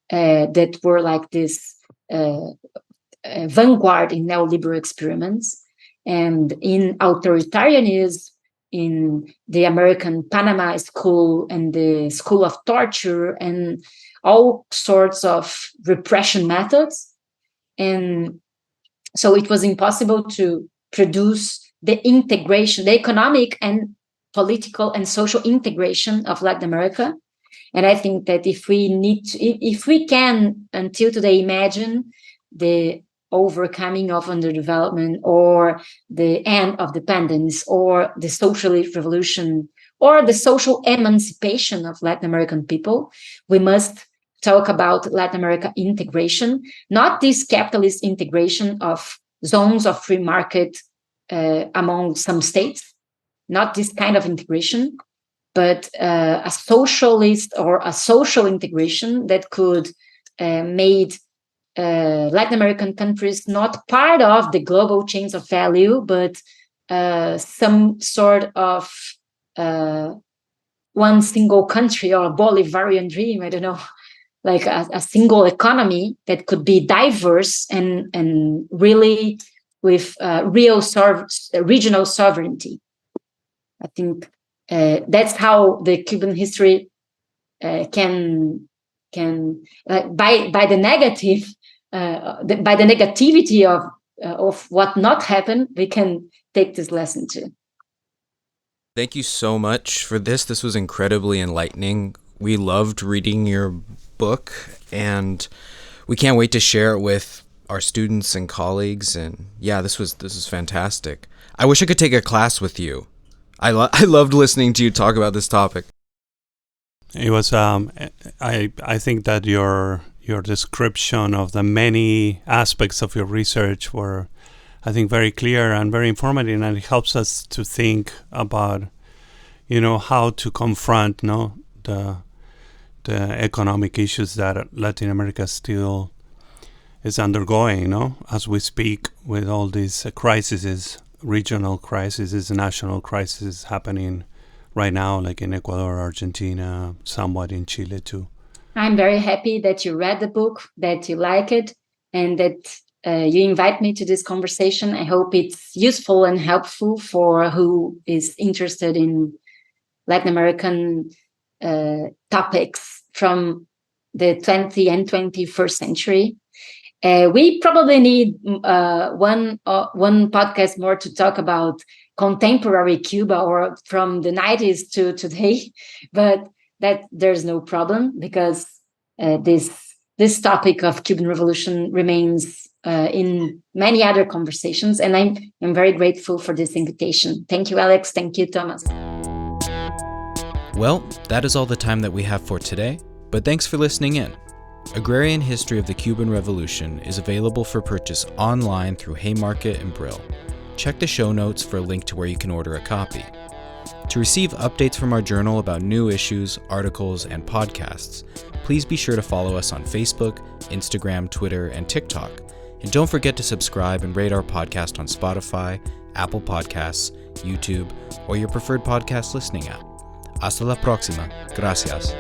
that were like this vanguard in neoliberal experiments. And in authoritarianism, in the American Panama School and the School of Torture, and all sorts of repression methods. And so it was impossible to produce the integration, the economic and political and social integration of Latin America. And I think that if we can until today imagine the overcoming of underdevelopment, or the end of dependence, or the socialist revolution, or the social emancipation of Latin American people, we must talk about Latin America integration, not this capitalist integration of zones of free market among some states, not this kind of integration, but a socialist or a social integration that could made Latin American countries not part of the global chains of value, but some sort of one single country, or a Bolivarian dream, I don't know, like a single economy that could be diverse and really with real regional sovereignty. I think that's how the Cuban history can by the negative, by the negativity of what not happened, we can take this lesson too. Thank you so much for this. This was incredibly enlightening. We loved reading your book, and we can't wait to share it with our students and colleagues. And yeah, this was fantastic. I wish I could take a class with you. I loved listening to you talk about this topic. It was I think that your description of the many aspects of your research were, I think, very clear and very informative, and it helps us to think about, how to confront, the economic issues that Latin America still is undergoing, as we speak, with all these crises, regional crises, national crises happening right now, like in Ecuador, Argentina, somewhat in Chile too. I'm very happy that you read the book, that you like it, and that you invite me to this conversation. I hope it's useful and helpful for who is interested in Latin American topics from the 20th and 21st century. We probably need one podcast more to talk about contemporary Cuba, or from the 90s to today, but that there's no problem, because this topic of Cuban Revolution remains in many other conversations, and I'm very grateful for this invitation. Thank you, Alex. Thank you, Thomas. Well, that is all the time that we have for today, but thanks for listening in. Agrarian History of the Cuban Revolution is available for purchase online through Haymarket and Brill. Check the show notes for a link to where you can order a copy. To receive updates from our journal about new issues, articles, and podcasts, please be sure to follow us on Facebook, Instagram, Twitter, and TikTok. And don't forget to subscribe and rate our podcast on Spotify, Apple Podcasts, YouTube, or your preferred podcast listening app. Hasta la próxima. Gracias.